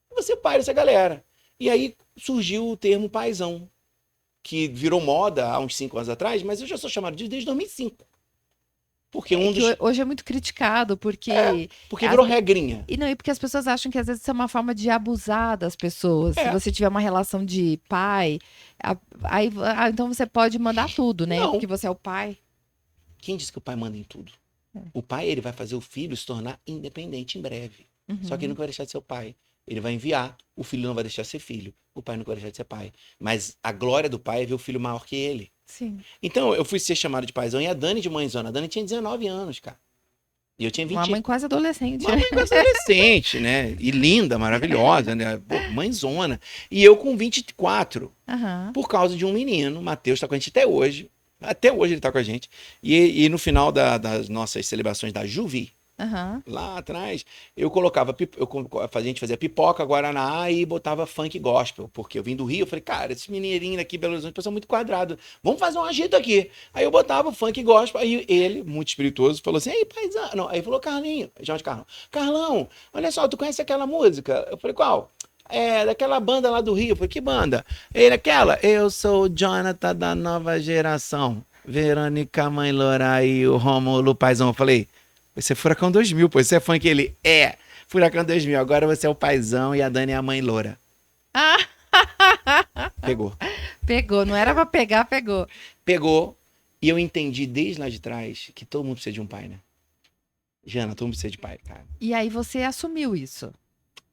Eu vou ser pai dessa galera. E aí surgiu o termo paizão, que virou moda há uns 5 anos atrás, mas eu já sou chamado disso desde 2005. Porque Hoje é muito criticado, porque... porque virou regrinha. E porque as pessoas acham que às vezes isso é uma forma de abusar das pessoas. Se você tiver uma relação de pai, então você pode mandar tudo, né? Não. Porque você é o pai. Quem disse que o pai manda em tudo? O pai, ele vai fazer o filho se tornar independente em breve. Só que ele nunca vai deixar de ser o pai. Ele vai enviar, o filho não vai deixar de ser filho. O pai nunca vai deixar de ser pai. Mas a glória do pai é ver o filho maior que ele. Sim. Então, eu fui ser chamado de paizão e a Dani de mãezona. A Dani tinha 19 anos, cara. E eu tinha 20. Uma mãe quase adolescente. Uma mãe quase adolescente, né? E linda, maravilhosa, né? Pô, mãezona. E eu com 24. Aham. Por causa de um menino, o Matheus tá com a gente até hoje. Até hoje ele tá com a gente. E no final das nossas celebrações da Juvi, Aham. lá atrás, eu colocava, a gente fazia pipoca, guaraná e botava funk gospel, porque eu vim do Rio, eu falei, cara, esses mineirinhos aqui, Belo Horizonte, são muito quadrados, vamos fazer um agito aqui. Aí eu botava funk gospel, aí ele, muito espirituoso, falou assim, ei, paizão, não, aí falou, Carlinho, chama de Carlão, Carlão, olha só, tu conhece aquela música? Eu falei, qual? Daquela banda lá do Rio. Eu falei, que banda? Ele, aquela, eu sou o Jonathan da nova geração, Verônica Mãe Loura e o Rômulo Paizão. Eu falei, você é Furacão 2000, pô, você é funk? Ele, Furacão 2000, agora você é o Paizão e a Dani é a Mãe Loura. Ah, Pegou. pegou. Não era pra pegar, pegou. Pegou, e eu entendi desde lá de trás que todo mundo precisa de um pai, né? Jana, todo mundo precisa de pai, cara. E aí você assumiu isso.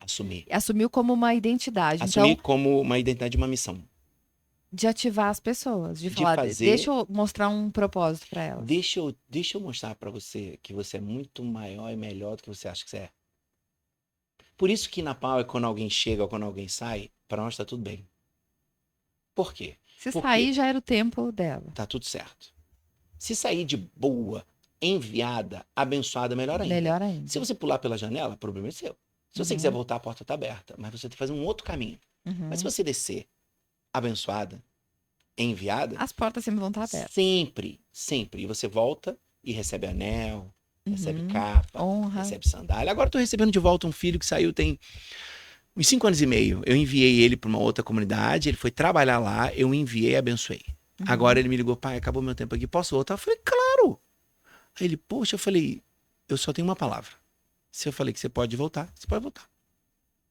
Assumir. Assumiu como uma identidade. Assumir Então, como uma identidade, uma missão. de ativar as pessoas. De De falar, fazer- deixa eu mostrar um propósito pra elas. Deixa eu mostrar pra você que você é muito maior e melhor do que você acha que você é. Por isso que na Power, quando alguém chega ou quando alguém sai, pra nós tá tudo bem. Por quê? Se Por quê? sair, já era o tempo dela. Tá tudo certo. Se sair de boa, enviada, abençoada, melhor ainda. Melhor ainda. Se você pular pela janela, o problema é seu. Se você quiser voltar, a porta tá aberta. Mas você tem que fazer um outro caminho. Uhum. Mas se você descer abençoada, enviada, As portas sempre vão estar abertas. sempre, sempre. E você volta e recebe anel, recebe Uhum. capa, Honra. recebe sandália. Agora eu tô recebendo de volta um filho que saiu tem uns 5 anos e meio. Eu enviei ele para uma outra comunidade, ele foi trabalhar lá, eu enviei e abençoei. Agora ele me ligou, pai, acabou meu tempo aqui, posso voltar? Eu falei, claro. Aí ele, poxa, eu falei, eu só tenho uma palavra. Se eu falei que você pode voltar, você pode voltar.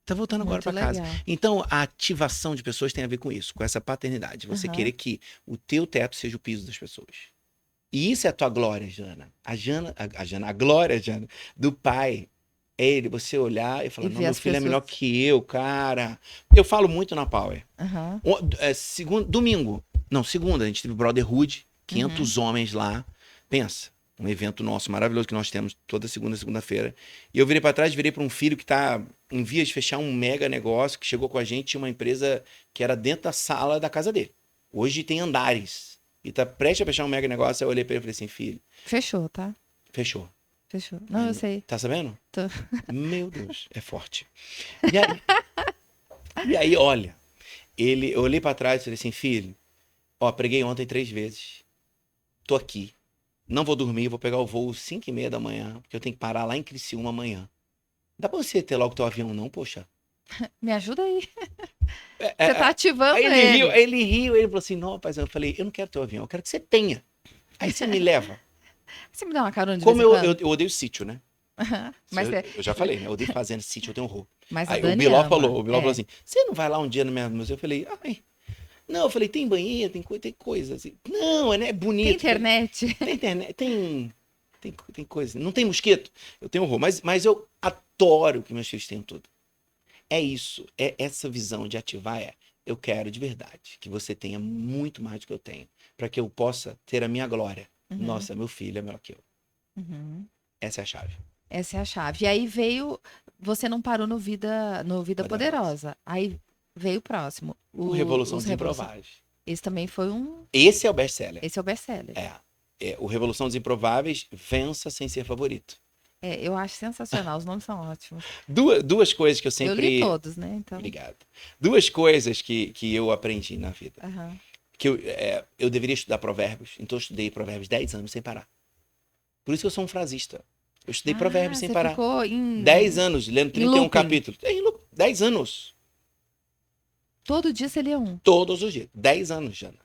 Tá voltando agora Muito para casa. legal. Então, a ativação de pessoas tem a ver com isso, com essa paternidade. Você querer que o teu teto seja o piso das pessoas. E isso é a tua glória, Jana. A glória, Jana, do pai. É ele, você olhar e falar, E não, ver meu as filho é melhor pessoas. que eu, cara. Eu falo muito na Power. Aham. Domingo. Não, segunda, a gente teve Brotherhood, 500 homens lá. Pensa, um evento nosso maravilhoso que nós temos toda segunda-feira. E eu virei pra trás, virei pra um filho que tá em vias de fechar um mega negócio, que chegou com a gente, tinha uma empresa que era dentro da sala da casa dele. Hoje tem andares. E tá prestes a fechar um mega negócio. Aí eu olhei pra ele e falei assim, filho, Fechou, tá? fechou. Fechou. Não, eu sei. Tá sabendo? Tô. Meu Deus, é forte. E aí, olha, eu olhei pra trás e falei assim, filho, ó, preguei ontem 3 vezes. Tô aqui. Não vou dormir, vou pegar o voo 5h30 da manhã, porque eu tenho que parar lá em Criciúma amanhã. Dá pra você ter logo teu avião, não, poxa? Me ajuda aí. É, Você tá ativando Aí ele. ele riu, ele falou assim, não, paizão. Eu falei, eu não quero teu avião, eu quero que você tenha. Aí você me leva. Você me dá uma carona de Como vez em quando? eu odeio sítio, né? Mas, Eu já falei, né? Eu odeio fazenda, sítio, eu tenho horror. mas a Aí o Dani Biló ama. falou assim, você não vai lá um dia no meu museu? Eu falei, ai, não, eu falei, tem banheiro, tem coisa assim. Não, é bonito. Tem internet? Tem internet, tem coisa. Não tem mosquito? Eu tenho horror, mas eu adoro que meus filhos tenham tudo. É isso, é essa visão de ativar eu quero de verdade que você tenha muito mais do que eu tenho, para que eu possa ter a minha glória. Nossa, meu filho é melhor que eu. Uhum. Essa é a chave. Essa é a chave. E aí veio. Você não parou no Vida Poderosa. Aí veio o próximo. O Revolução os dos Improváveis. Esse também foi um. Esse é o best-seller. Esse é o best-seller. O Revolução dos Improváveis, vença sem ser favorito. Eu acho sensacional. Os nomes são ótimos. Duas coisas que eu sempre... Eu li todos, né? Então. Obrigado. Duas coisas que eu aprendi na vida. Aham. Que eu deveria estudar provérbios, então eu estudei provérbios 10 anos sem parar. Por isso que eu sou um frasista. Eu estudei provérbios sem você parar. Ficou em 10 anos, lendo 31 looping. capítulos. 10 anos. Todo dia você lia um. Todos os dias. 10 anos, Jana.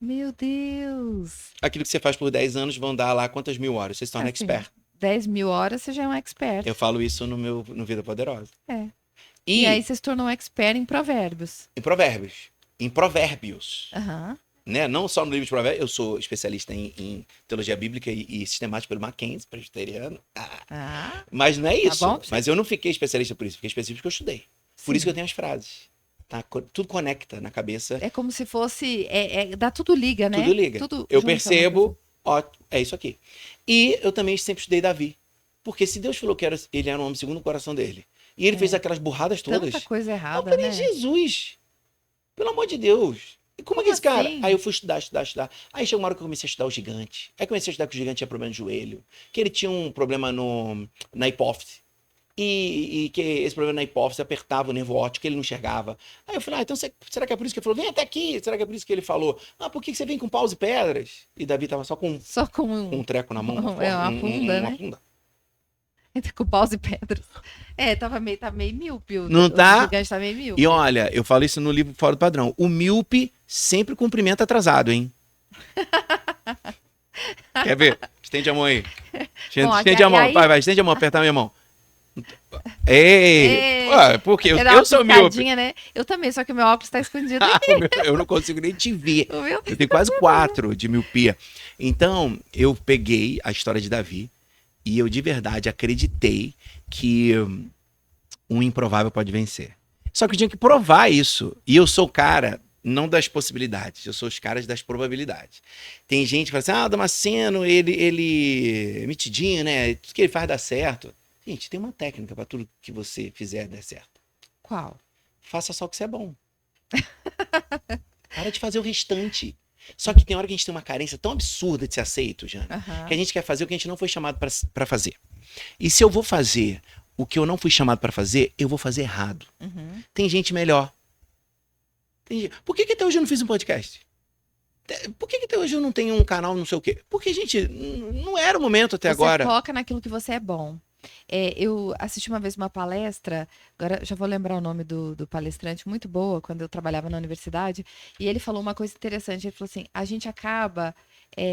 Meu Deus. Aquilo que você faz por 10 anos vão dar lá quantas mil horas. Você se torna Assim, expert. 10.000 horas você já é um expert. Eu falo isso no Vida Poderosa. E aí você se tornou um expert em provérbios. Em provérbios. Em provérbios. Aham. Né? Não só no livro de provérbios. Eu sou especialista em teologia bíblica e sistemática pelo Mackenzie, presbiteriano. Mas não é isso. bom? Mas eu não fiquei especialista por isso. Fiquei específico porque eu estudei. Por Sim. isso que eu tenho as frases. Tá? Tudo conecta na cabeça. É como se fosse. Dá tudo liga, né? Tudo liga. Tudo Eu junta, percebo, ó, é isso aqui. E eu também sempre estudei Davi. Porque se Deus falou que ele era um homem segundo o coração dele, e ele fez aquelas burradas todas, tanta coisa eu errada, falei, né? Jesus, pelo amor de Deus. E como é que esse cara? assim? Aí eu fui estudar. Aí chegou uma hora que eu comecei a estudar o gigante. Aí comecei a estudar que o gigante tinha problema no joelho, que ele tinha um problema na hipófise. E que esse problema na hipófise apertava o nervo óptico, que ele não enxergava. Aí eu falei, então será que é por isso que ele falou, vem até aqui? Será que é por isso que ele falou, por que você vem com paus e pedras? E Davi tava só com Só com um treco na mão. uma funda, né? Funda. Com paus e pedras. Tá meio míope. Não tá? O gigante tá meio míope. E olha, eu falo isso no livro Fora do Padrão. O míope sempre cumprimenta atrasado, hein? Quer ver? Estende a mão aí. Estende a mão. aí... Vai, estende a mão, apertar a minha mão. Ei! Ué, por quê? Eu sou míope. Né? Eu também, só que o meu óculos tá escondido. Eu não consigo nem te ver. O meu... Eu tenho quase 4 de miopia. Então, eu peguei a história de Davi e eu de verdade acreditei que um improvável pode vencer. Só que eu tinha que provar isso. E eu sou o cara, não das possibilidades, eu sou os caras das probabilidades. Tem gente que fala assim, o Damasceno, ele é mitidinho, né? Tudo que ele faz dá certo. Gente, tem uma técnica para tudo que você fizer dar certo. Qual? Faça só o que você é bom. Para de fazer o restante. Só que tem hora que a gente tem uma carência tão absurda de ser aceito, Jana, que a gente quer fazer o que a gente não foi chamado para fazer. E se eu vou fazer o que eu não fui chamado para fazer, eu vou fazer errado. Tem gente melhor. Por que até hoje eu não fiz um podcast? Por que até hoje eu não tenho um canal não sei o quê? Porque, gente, não era o momento até agora. Você foca naquilo que você é bom. Eu assisti uma vez uma palestra, agora já vou lembrar o nome do palestrante, muito boa, quando eu trabalhava na universidade, e ele falou uma coisa interessante. Ele falou assim: a gente acaba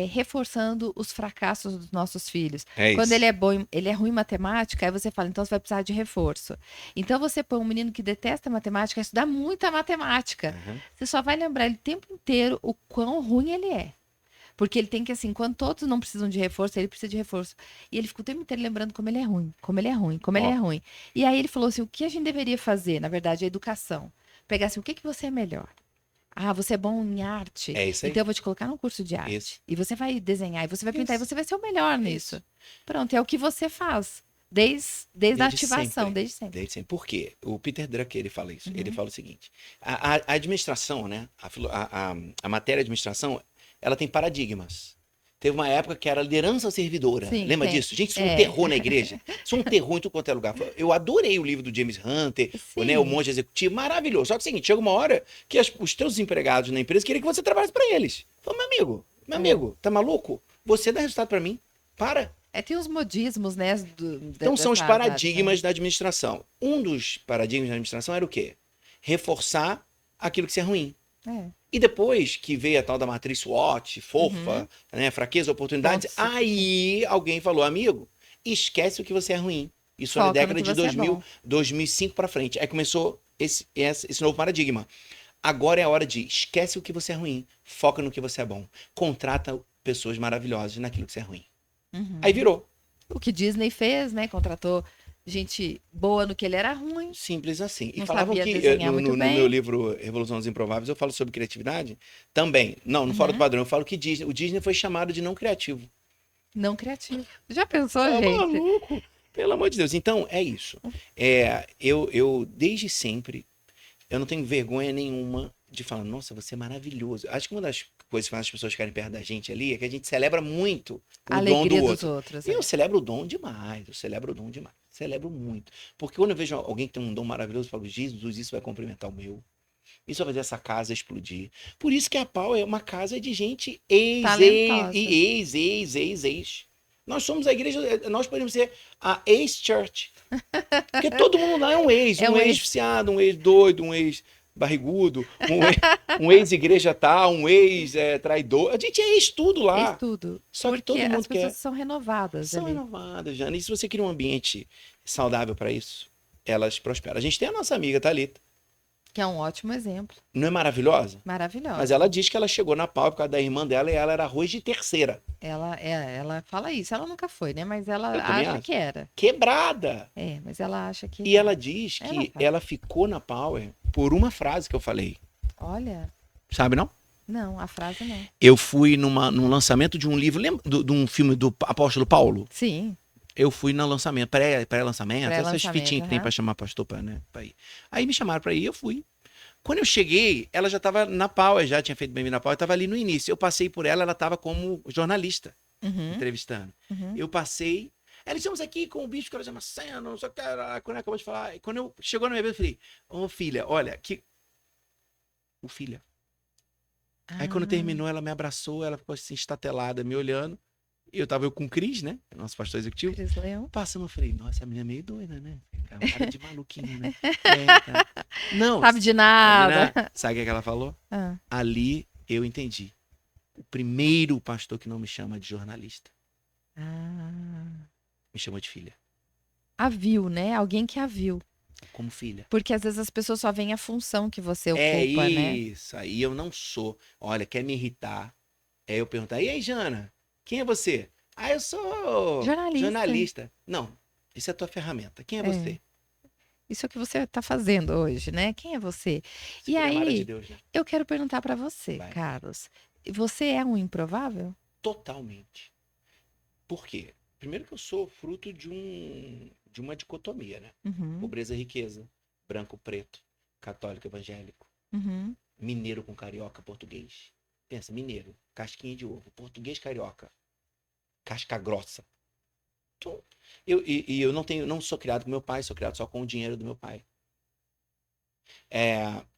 reforçando os fracassos dos nossos filhos. É Quando ele isso. é bom, ele é ruim em matemática, aí você fala, então você vai precisar de reforço. Então você põe um menino que detesta matemática, a estudar muita matemática. Aham. Você só vai lembrar ele o tempo inteiro o quão ruim ele é. Porque ele tem que, assim, quando todos não precisam de reforço, ele precisa de reforço. E ele fica o tempo inteiro lembrando como ele é ruim, como ele é ruim, como ele Ó, é ruim. E aí ele falou assim: o que a gente deveria fazer, na verdade, a educação. Pegar assim, o que que você é melhor? Ah, você é bom em arte? é isso aí. Então eu vou te colocar num curso de Isso. arte. E você vai desenhar, e você vai pintar, e Isso. você vai ser o melhor nisso. Isso. Pronto, é o que você faz. Desde a Desde ativação, sempre. desde sempre. Desde sempre. Por quê? O Peter Drucker, ele fala isso. Ele Uhum. fala o seguinte: a administração, né? A matéria de administração, ela tem paradigmas. Teve uma época que era liderança servidora. Sim, Lembra tem. disso? Gente, isso é um É. terror na igreja. Isso é um terror em tudo quanto é lugar. Eu adorei o livro do James Hunter, o Sim. Monge Executivo, maravilhoso. Só que é o seguinte, chega uma hora que os teus empregados na empresa queriam que você trabalhasse para eles. Falei, meu É. amigo, tá maluco? Você dá resultado para mim? Para. Tem os modismos, né, Então são os dessas áreas, né? paradigmas da administração. Um dos paradigmas da administração era o quê? Reforçar aquilo que se é ruim. É. E depois que veio a tal da matriz SWOT, Uhum. fofa, né, fraqueza, oportunidades, Pontos situação. aí alguém falou, amigo, esquece o que você é ruim. Isso foi na Foca no década que de você é 2000, bom. 2005 para frente. Aí começou esse novo paradigma. Agora é a hora de esquece o que você é ruim, foca no que você é bom. Contrata pessoas maravilhosas naquilo que você é ruim. Aí Uhum. virou. O que Disney fez, né? Contratou gente boa no que ele era ruim, Simples assim. E não falavam sabia que, desenhar no, muito no meu bem. livro Revolução dos Improváveis, eu falo sobre criatividade também. Não fora do Uhum. padrão. Eu falo que o Disney foi chamado de não criativo. Não criativo. Já pensou, Tá gente? maluco? Pelo amor de Deus. Então, é isso. Desde sempre, eu não tenho vergonha nenhuma de falar, nossa, você é maravilhoso. Acho que uma das coisas que faz as pessoas ficarem perto da gente ali é que a gente celebra muito A o dom do alegria dos outro. outros, E eu é. celebro o dom demais, eu celebro o dom demais. Celebro muito. Porque quando eu vejo alguém que tem um dom maravilhoso, eu falo, Jesus, isso vai complementar o meu. Isso vai fazer essa casa explodir. Por isso que a Pau é uma casa de gente Talentosa. ex. Nós somos a igreja, nós podemos ser a ex-church. Porque todo mundo lá é É um um ex. ex-viciado, um ex-doido, um ex-barrigudo, um ex-igreja tal, um ex-traidor. A gente é ex tudo Ex lá. tudo. Só que Porque todo as mundo pessoas quer. são renovadas São ali. renovadas, Jana. E se você cria um ambiente saudável para isso, elas prosperam. A gente tem a nossa amiga Thalita. Que é um ótimo exemplo. Não é maravilhosa? Mas ela Maravilhosa. diz que ela chegou na pau por causa da irmã dela e ela era arroz de terceira. Ela fala isso. Ela nunca foi, né? Mas ela Eu também acha acho. que era. Quebrada. Mas ela acha que E tá. ela diz Ela que tá. ela ficou na Power por uma frase que eu falei. Olha, Sabe, não? não, a frase não. Eu fui num lançamento de um livro, lembra de um filme do Apóstolo Paulo? Sim, Eu fui no lançamento, pré-lançamento, essas pré-lançamento, fitinhas que tem pra aham. chamar pastor pra, né, pra ir. Aí me chamaram pra ir, eu fui. Quando eu cheguei, ela já tava na Power, já tinha feito Bem-vindo na Power, tava ali no início. Eu passei por ela, ela tava como jornalista, Uhum, entrevistando. uhum. Eu passei, ela estamos aqui com o bispo Carlos Damasceno, não sei o que, quando ela acabou de falar. E quando eu chegou na minha vez, eu falei, ô filha, olha, que. O filha. Aí quando Ah, terminou, ela me abraçou, ela ficou assim, estatelada, me olhando. E eu com o Cris, né? Nosso pastor executivo. Cris Leão. Passando, eu falei, nossa, a menina é meio doida, né? Cara de maluquinha, né? É, cara. Não, Sabe de sabe, nada. né? Sabe o que ela falou? Ah, Ali eu entendi. O primeiro pastor que não me chama de jornalista, ah. me chamou de filha. A viu, né? Alguém que a viu. Como filha. Porque às vezes as pessoas só veem a função que você É ocupa, né? isso. Aí eu não sou. Olha, quer me irritar? É eu perguntar, e aí, Jana? Quem é você? Ah, eu sou Jornalista. jornalista. Não, isso é a tua ferramenta. Quem é É. você? Isso é o que você está fazendo hoje, né? Quem é você? E Filha amada de aí, Deus, né? eu quero perguntar para você, Vai. Carlos. Você é um improvável? Totalmente. Por quê? Primeiro que eu sou fruto de uma dicotomia, né? Uhum, Pobreza e riqueza. Branco, preto. Católico, evangélico. uhum. Mineiro com carioca, português. Pensa, mineiro, casquinha de ovo. Português, carioca. Casca grossa. Então, eu não sou criado com meu pai, sou criado só com o dinheiro do meu pai.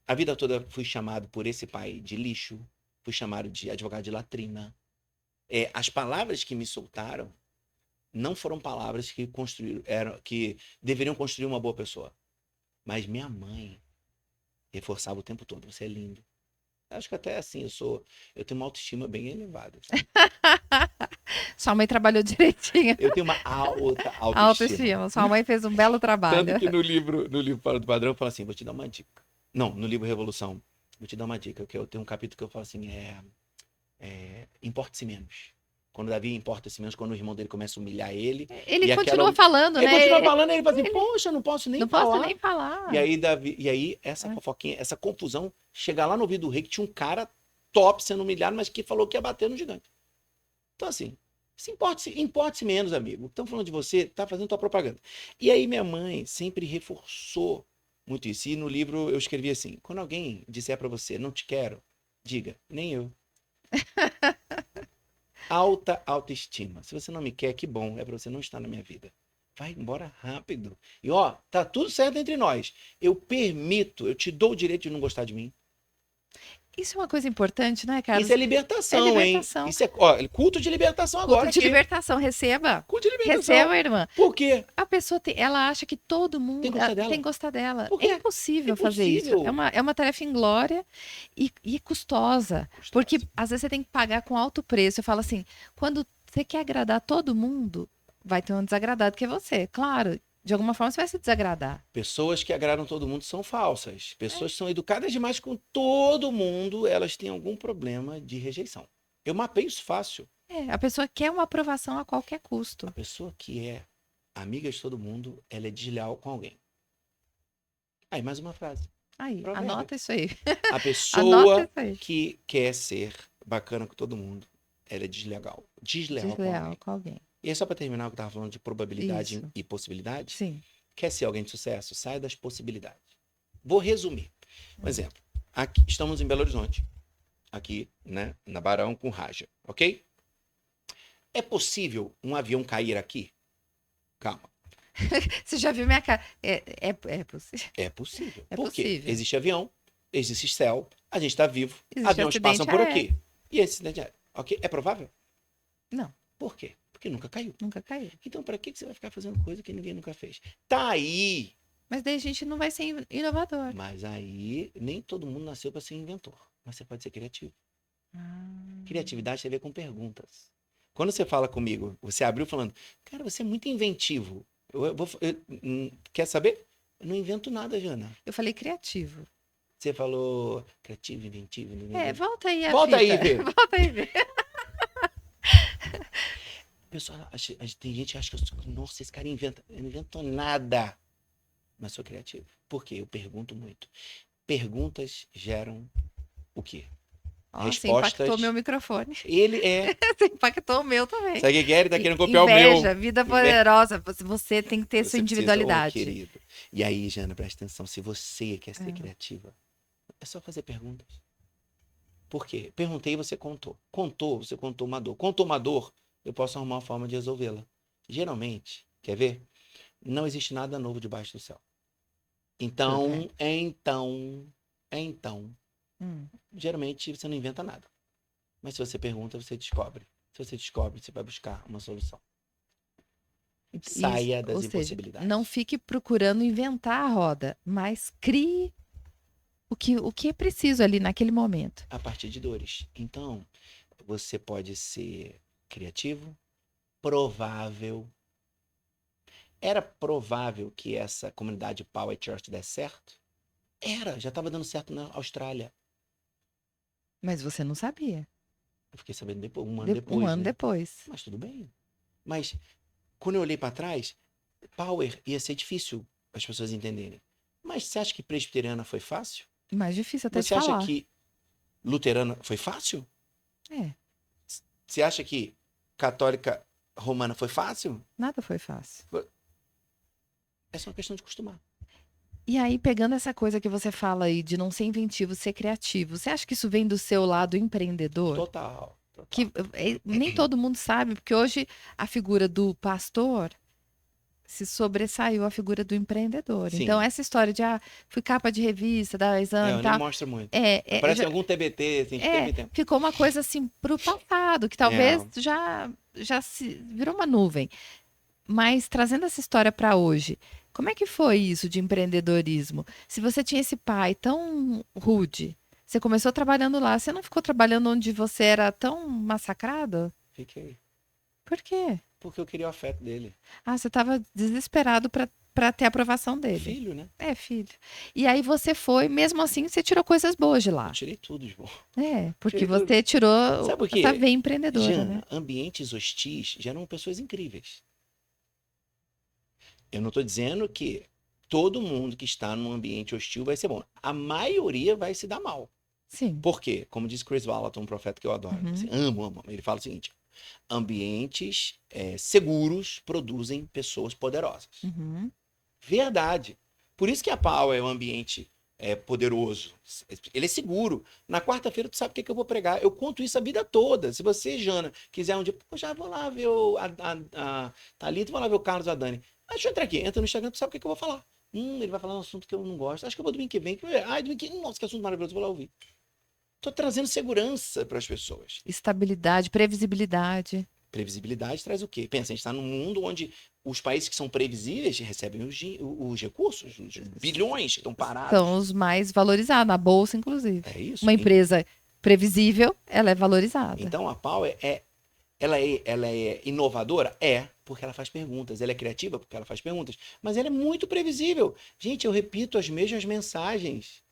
A vida toda fui chamado por esse pai de lixo, fui chamado de advogado de latrina. As palavras que me soltaram não foram palavras que que deveriam construir uma boa pessoa. Mas minha mãe reforçava o tempo todo, você é lindo. Acho que até assim, eu tenho uma autoestima bem elevada, sabe? Sua mãe trabalhou direitinho. Eu tenho uma alta A autoestima. autoestima. Sua mãe fez um belo Tanto trabalho. que no livro Fora do Padrão, eu falo assim, vou te dar uma dica. Não, no livro Revolução, vou te dar uma dica, que eu tenho um capítulo que eu falo assim, importe-se menos. Quando Davi importa-se menos, quando o irmão dele começa a humilhar ele. Ele E continua falando, ele né? continua falando, ele fala assim, poxa, eu não posso nem Não falar. posso nem falar. E aí essa fofoquinha, essa confusão, chegar lá no ouvido do rei, que tinha um cara top sendo humilhado, mas que falou que ia bater no gigante. Então assim, importe-se menos, amigo. Estão falando de você, tá fazendo tua propaganda. E aí minha mãe sempre reforçou muito isso. E no livro eu escrevi assim, quando alguém disser pra você, não te quero, diga, nem eu. Alta autoestima. Se você não me quer, que bom, é pra você não estar na minha vida. Vai embora rápido. E ó, tá tudo certo entre nós. Eu te dou o direito de não gostar de mim. Isso é uma coisa importante, não é, Carlos? Isso é libertação, É libertação. hein? Isso culto de libertação Culto agora de aqui. libertação, receba. Culto de libertação. Receba, irmã. Por quê? A pessoa ela acha que todo mundo Tem que gostar dela. tem que gostar dela. Por quê? É impossível É fazer isso. impossível. É uma tarefa inglória e custosa. Porque às vezes você tem que pagar com alto preço. Eu falo assim, quando você quer agradar todo mundo, vai ter um desagradado que é você. Claro, de alguma forma você vai se desagradar. Pessoas que agradam todo mundo são falsas. Pessoas que são educadas demais com todo mundo, elas têm algum problema de rejeição. Eu mapei isso fácil. A pessoa quer uma aprovação a qualquer custo. A pessoa que é amiga de todo mundo, ela é desleal com alguém. Aí, mais uma frase. Aí, Provérbio. anota isso aí. A pessoa Anota isso aí. que quer ser bacana com todo mundo, ela é desleal. Desleal com alguém. Com alguém. E aí, só para terminar, o que eu estava falando de probabilidade Isso. e possibilidade. Sim. Quer ser alguém de sucesso? Saia das possibilidades. Vou resumir. Um exemplo. Aqui, estamos em Belo Horizonte. Aqui, né? Na Barão com Raja. Ok? É possível um avião cair aqui? Calma. Você já viu minha cara? É possível. É possível. É Por quê? possível. Existe avião, existe céu, a gente está vivo, Existe aviões acidente passam por aéreo. aqui. E esse acidente aéreo, ok? É provável? Não, Por quê? Porque nunca caiu. nunca caiu. Então, para que você vai ficar fazendo coisa que ninguém nunca fez? Tá aí. Mas daí a gente não vai ser inovador. Mas aí, nem todo mundo nasceu para ser inventor. Mas você pode ser criativo. Ah. Criatividade tem a ver com perguntas. Quando você fala comigo, você abriu falando, cara, você é muito inventivo. Quer saber? Eu não invento nada, Jana. Eu falei criativo. Você falou criativo, inventivo. Volta aí a Volta aí, fita. Vê. Volta aí, Vê. Pessoal, tem gente que acha que nossa, esse cara inventa. Eu não invento nada. Mas sou criativo. Por quê? Eu pergunto muito. Perguntas geram o quê? Nossa, Respostas. impactou meu microfone. Ele é. Você impactou o meu também. Sabe o que é? Ele tá querendo copiar Inveja, o meu. vida poderosa. Você tem que ter Você sua precisa, individualidade. querido. E aí, Jana, presta atenção. Se você quer ser criativa, é só fazer perguntas. Por quê? Perguntei e você contou. Você contou uma dor. Contou uma dor, eu posso arrumar uma forma de resolvê-la. Geralmente, quer ver? Não existe nada novo debaixo do céu. Então, geralmente você não inventa nada. Mas se você pergunta, você descobre. Se você descobre, você vai buscar uma solução. Saia das impossibilidades. Não fique procurando inventar a roda, mas crie o que é preciso ali naquele momento. A partir de dores. Então, você pode ser criativo, provável. Era provável que essa comunidade Power Church desse certo? Era, já estava dando certo na Austrália. Mas você não sabia. Eu fiquei sabendo depois, um ano depois. Um ano né? depois. Mas tudo bem. Mas quando eu olhei para trás, Power ia ser difícil as pessoas entenderem. Mas você acha que presbiteriana foi fácil? Mais difícil até de Você acha falar. que luterana foi fácil? É, Você acha que católica romana foi fácil? nada foi fácil. É só uma questão de acostumar. E aí, pegando essa coisa que você fala aí de não ser inventivo, ser criativo, você acha que isso vem do seu lado empreendedor? Total. Que nem todo mundo sabe, porque hoje a figura do pastor se sobressaiu a figura do empreendedor. Então, Sim. essa história de, fui capa de revista da Exame e Nem tal, mostra muito. é, Aparece em algum TBT, assim, de tempo em tempo. ficou uma coisa assim pro passado, que talvez É, já se virou uma nuvem. Mas trazendo essa história para hoje, como é que foi isso de empreendedorismo? Se você tinha esse pai tão rude, você começou trabalhando lá, você não ficou trabalhando onde você era tão massacrado? fiquei. Por quê? Porque eu queria o afeto dele. Você estava desesperado para ter a aprovação dele. Filho, né? É, filho. E aí você foi, mesmo assim, você tirou coisas boas de Eu lá. tirei tudo de bom. Porque Tirei tudo. você tirou Sabe por essa quê? veia empreendedora, né? Jana, ambientes hostis geram pessoas incríveis. Eu não estou dizendo que todo mundo que está num ambiente hostil vai ser bom. A maioria vai se dar mal. Sim. Por quê? Como diz Chris Wallace, um profeta que eu adoro. Uhum. Assim, amo. Ele fala o seguinte: ambientes seguros produzem pessoas poderosas. Uhum. Verdade. Por isso que a Pau é um ambiente poderoso. Ele é seguro. Na quarta-feira, tu sabe o que eu vou pregar. Eu conto isso a vida toda. Se você, Jana, quiser um dia, pô, já vou lá ver a Thalita, vou lá ver o Carlos, a Dani. Ah, deixa eu entrar aqui. Entra no Instagram, tu sabe o que eu vou falar. Ele vai falar um assunto que eu não gosto. Acho que eu vou domingo que vem. Domingo que nossa, que assunto maravilhoso, vou lá ouvir. Tô trazendo segurança para as pessoas. Estabilidade, previsibilidade. Previsibilidade traz o quê? Pensa, a gente está num mundo onde os países que são previsíveis recebem os recursos, os bilhões que estão parados. São os mais valorizados, na bolsa, inclusive. É isso. Uma empresa previsível, ela é valorizada. Então a Pau ela é inovadora? É, porque ela faz perguntas. Ela é criativa porque ela faz perguntas. Mas ela é muito previsível. Gente, eu repito as mesmas mensagens.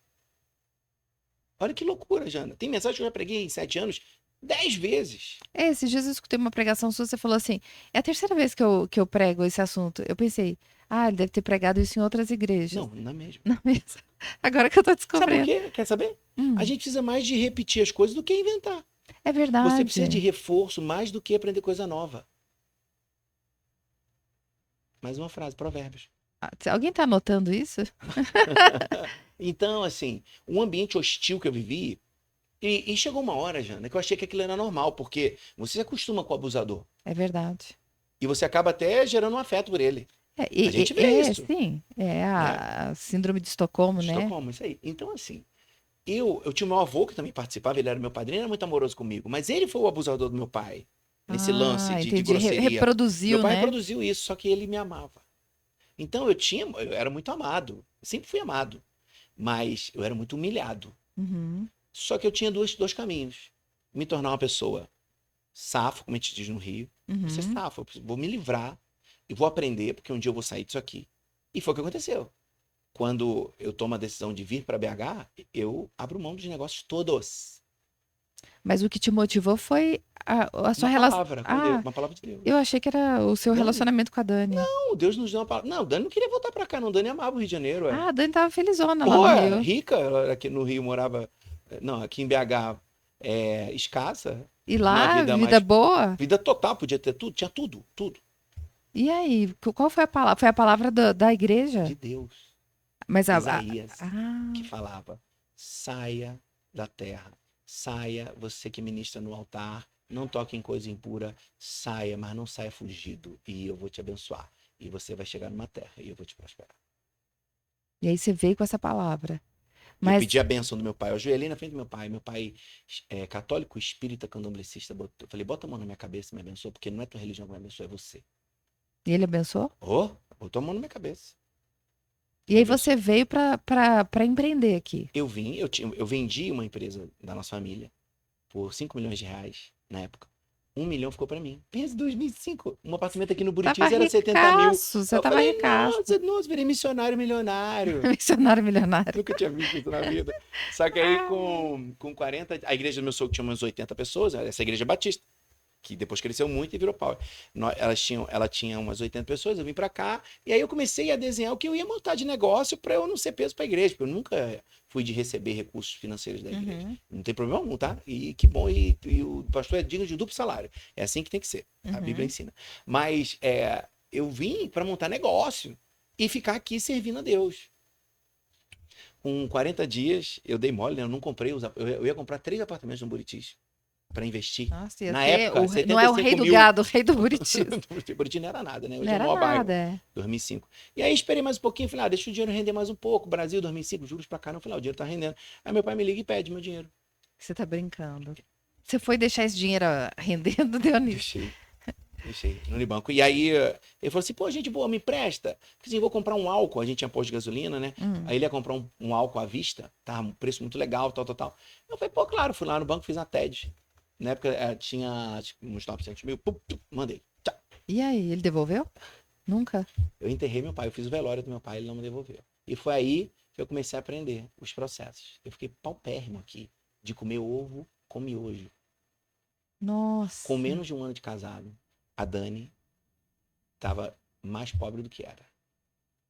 Olha que loucura, Jana. Tem mensagem que eu já preguei em 7 anos 10 vezes. Esses dias eu escutei uma pregação sua, você falou assim, é a terceira vez que eu prego esse assunto. Eu pensei, ele deve ter pregado isso em outras igrejas. Não, não é mesmo. Não é mesmo? Agora que eu tô Sabe por descobrindo. quê? Quer saber? Hum, A gente precisa mais de repetir as coisas do que inventar. é Você precisa de verdade. reforço mais do que aprender coisa nova. Mais uma frase, Provérbios. Alguém tá anotando isso? Então, assim, um ambiente hostil que eu vivi, e chegou uma hora, Jana, que eu achei que aquilo era normal, porque você se acostuma com o abusador. É verdade. E você acaba até gerando um afeto por ele. É, A gente vê isso, sim, é né? a síndrome de Estocolmo, né? Estocolmo, isso aí. Então, assim, eu tinha meu avô que também participava, ele era meu padrinho, era muito amoroso comigo, mas ele foi o abusador do meu pai, nesse lance de Entendi. grosseria. Meu Reproduziu, pai né? reproduziu isso, só que ele me amava. Então eu era muito amado, sempre fui amado, mas eu era muito humilhado. Uhum, Só que eu tinha dois caminhos: me tornar uma pessoa safo, como a gente diz no Rio, vou ser uhum. safo, vou me livrar e vou aprender, porque um dia eu vou sair disso aqui. E foi o que aconteceu. Quando eu tomo a decisão de vir para BH, eu abro mão dos negócios todos. Mas o que te motivou foi a sua Uma relação. palavra com Deus, uma palavra de Deus. Eu achei que era o seu Dani, relacionamento com a Dani. não, Deus nos deu uma palavra. Não, Dani não queria voltar para cá, não. Dani amava o Rio de Janeiro, é. A Dani tava felizona lá Pô, no Rio. rica, ela aqui no Rio morava. Não, aqui em BH escassa, E uma lá, vida vida mais. boa. Vida total, podia ter tudo, tinha tudo, tudo. E aí, qual foi a palavra? Foi a palavra da igreja? De Deus. Mas Isaías, que ah, falava: saia da terra, saia, você que ministra no altar, não toque em coisa impura, saia, mas não saia fugido, e eu vou te abençoar. E você vai chegar numa terra e eu vou te prosperar. e aí você veio com essa palavra. E eu Mas pedi a bênção do meu pai. Eu ajoelhei na frente do meu pai é católico, espírita, candomblessista. Eu falei: bota a mão na minha cabeça e me abençoa, porque não é tua religião que me abençoa, é você. e ele abençoou? Oh, botou a mão na minha cabeça. E Me aí abençoou. você veio para empreender aqui. Eu vendi uma empresa da nossa família por 5 milhões de reais na época. 1 milhão ficou pra mim. Pensa em 2005. Um apartamento aqui no Tava Buritis era 70 mil. ricaço, você Eu tava falei: ricaço. nossa, virei missionário milionário. Missionário milionário. Nunca tinha visto isso na vida. Só que aí com 40, a igreja do meu sogro tinha umas 80 pessoas, essa igreja batista, que depois cresceu muito e virou pau. Ela tinha umas 80 pessoas, eu vim pra cá, e aí eu comecei a desenhar o que eu ia montar de negócio pra eu não ser peso pra igreja, porque eu nunca fui de receber recursos financeiros da igreja. Uhum, Não tem problema algum, tá? E que bom, e o pastor é digno de duplo salário. É assim que tem que ser, a Bíblia uhum. ensina. Mas eu vim pra montar negócio e ficar aqui servindo a Deus. Com 40 dias, eu dei mole, né? Eu não comprei eu ia comprar 3 apartamentos no Buritis. para investir. Nossa, ia Na ser época, não é o rei 75 do mil. gado, o rei do Buriti. Buriti não era nada, né? Não Hoje é o era maior bairro. nada, é. 2005. E aí esperei mais um pouquinho, falei, deixa o dinheiro render mais um pouco. Brasil, 2005, juros pra caramba. Falei, o dinheiro tá rendendo. Aí meu pai me liga e pede meu dinheiro. Você tá brincando. Você foi deixar esse dinheiro rendendo, deu nisso. Deixei no Unibanco. E aí ele falou assim, pô, gente boa, me empresta. Porque assim, vou comprar um álcool. A gente tinha posto de gasolina, né? Aí ele ia comprar um álcool à vista, tá? Um preço muito legal, tal. Eu falei, pô, claro, fui lá no banco, fiz uma TED. Na época tinha acho, uns 900 mil, mandei. Tchau. E aí, ele devolveu? Nunca? Eu enterrei meu pai, eu fiz o velório do meu pai, ele não me devolveu. E foi aí que eu comecei a aprender os processos. Eu fiquei paupérrimo aqui de comer ovo com miojo. Nossa. Com menos de um ano de casado, a Dani tava mais pobre do que era.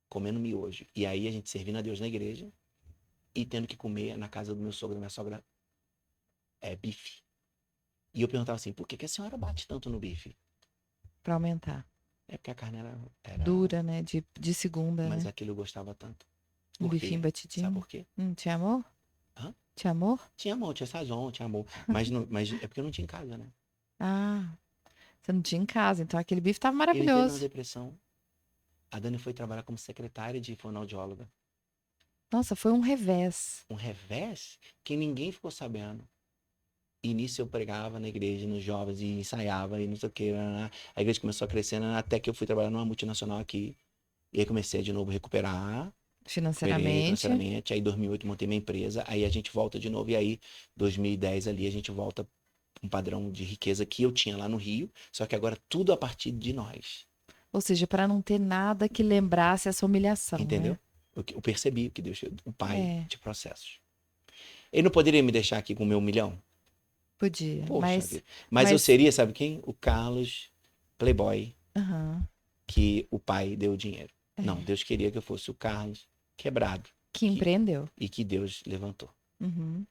Comendo miojo. E aí a gente servindo a Deus na igreja e tendo que comer na casa do meu sogro, da minha sogra, bife. E eu perguntava assim, por que a senhora bate tanto no bife? Pra aumentar. É porque a carne era Dura, né? De segunda, mas né? aquilo eu gostava tanto. Um Por quê? bifinho batidinho. Sabe por quê? Tinha amor? Hã? Tinha amor? Tinha amor, tinha sazon, tinha amor. Mas é porque eu não tinha em casa, né? Ah, você não tinha em casa, então aquele bife tava Eu entrei numa maravilhoso. depressão. A Dani foi trabalhar como secretária de fonoaudióloga. Nossa, foi um revés. Um revés que ninguém ficou sabendo. E nisso eu pregava na igreja, nos jovens, e ensaiava, e não sei o que. A igreja começou a crescer, até que eu fui trabalhar numa multinacional aqui. E aí comecei a de novo recuperar. Financeiramente. Aí em 2008 montei minha empresa. Aí a gente volta de novo. E aí, 2010 ali, a gente volta pra um padrão de riqueza que eu tinha lá no Rio. Só que agora tudo a partir de nós. Ou seja, para não ter nada que lembrasse essa humilhação, Entendeu? né? Eu percebi que Deus, o pai É. de processos. Ele não poderia me deixar aqui com o meu 1 milhão? Podia, Poxa vida. Mas eu seria, sabe quem? O Carlos Playboy, Aham, que o pai deu o dinheiro. É. Não, Deus queria que eu fosse o Carlos quebrado que empreendeu. e que Deus levantou. Uhum.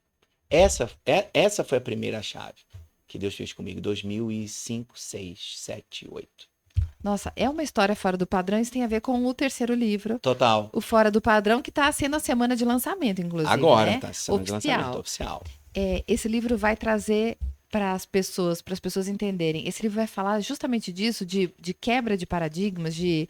Essa foi a primeira chave que Deus fez comigo, 2005, 6, 7, 8. Nossa, é uma história fora do padrão, isso tem a ver com o terceiro livro, Total. o Fora do Padrão, que está sendo a semana de lançamento, inclusive, Agora, né? tá? Semana de lançamento Oficial. oficial. Esse livro vai trazer para as pessoas entenderem. Esse livro vai falar justamente disso, de quebra de paradigmas, de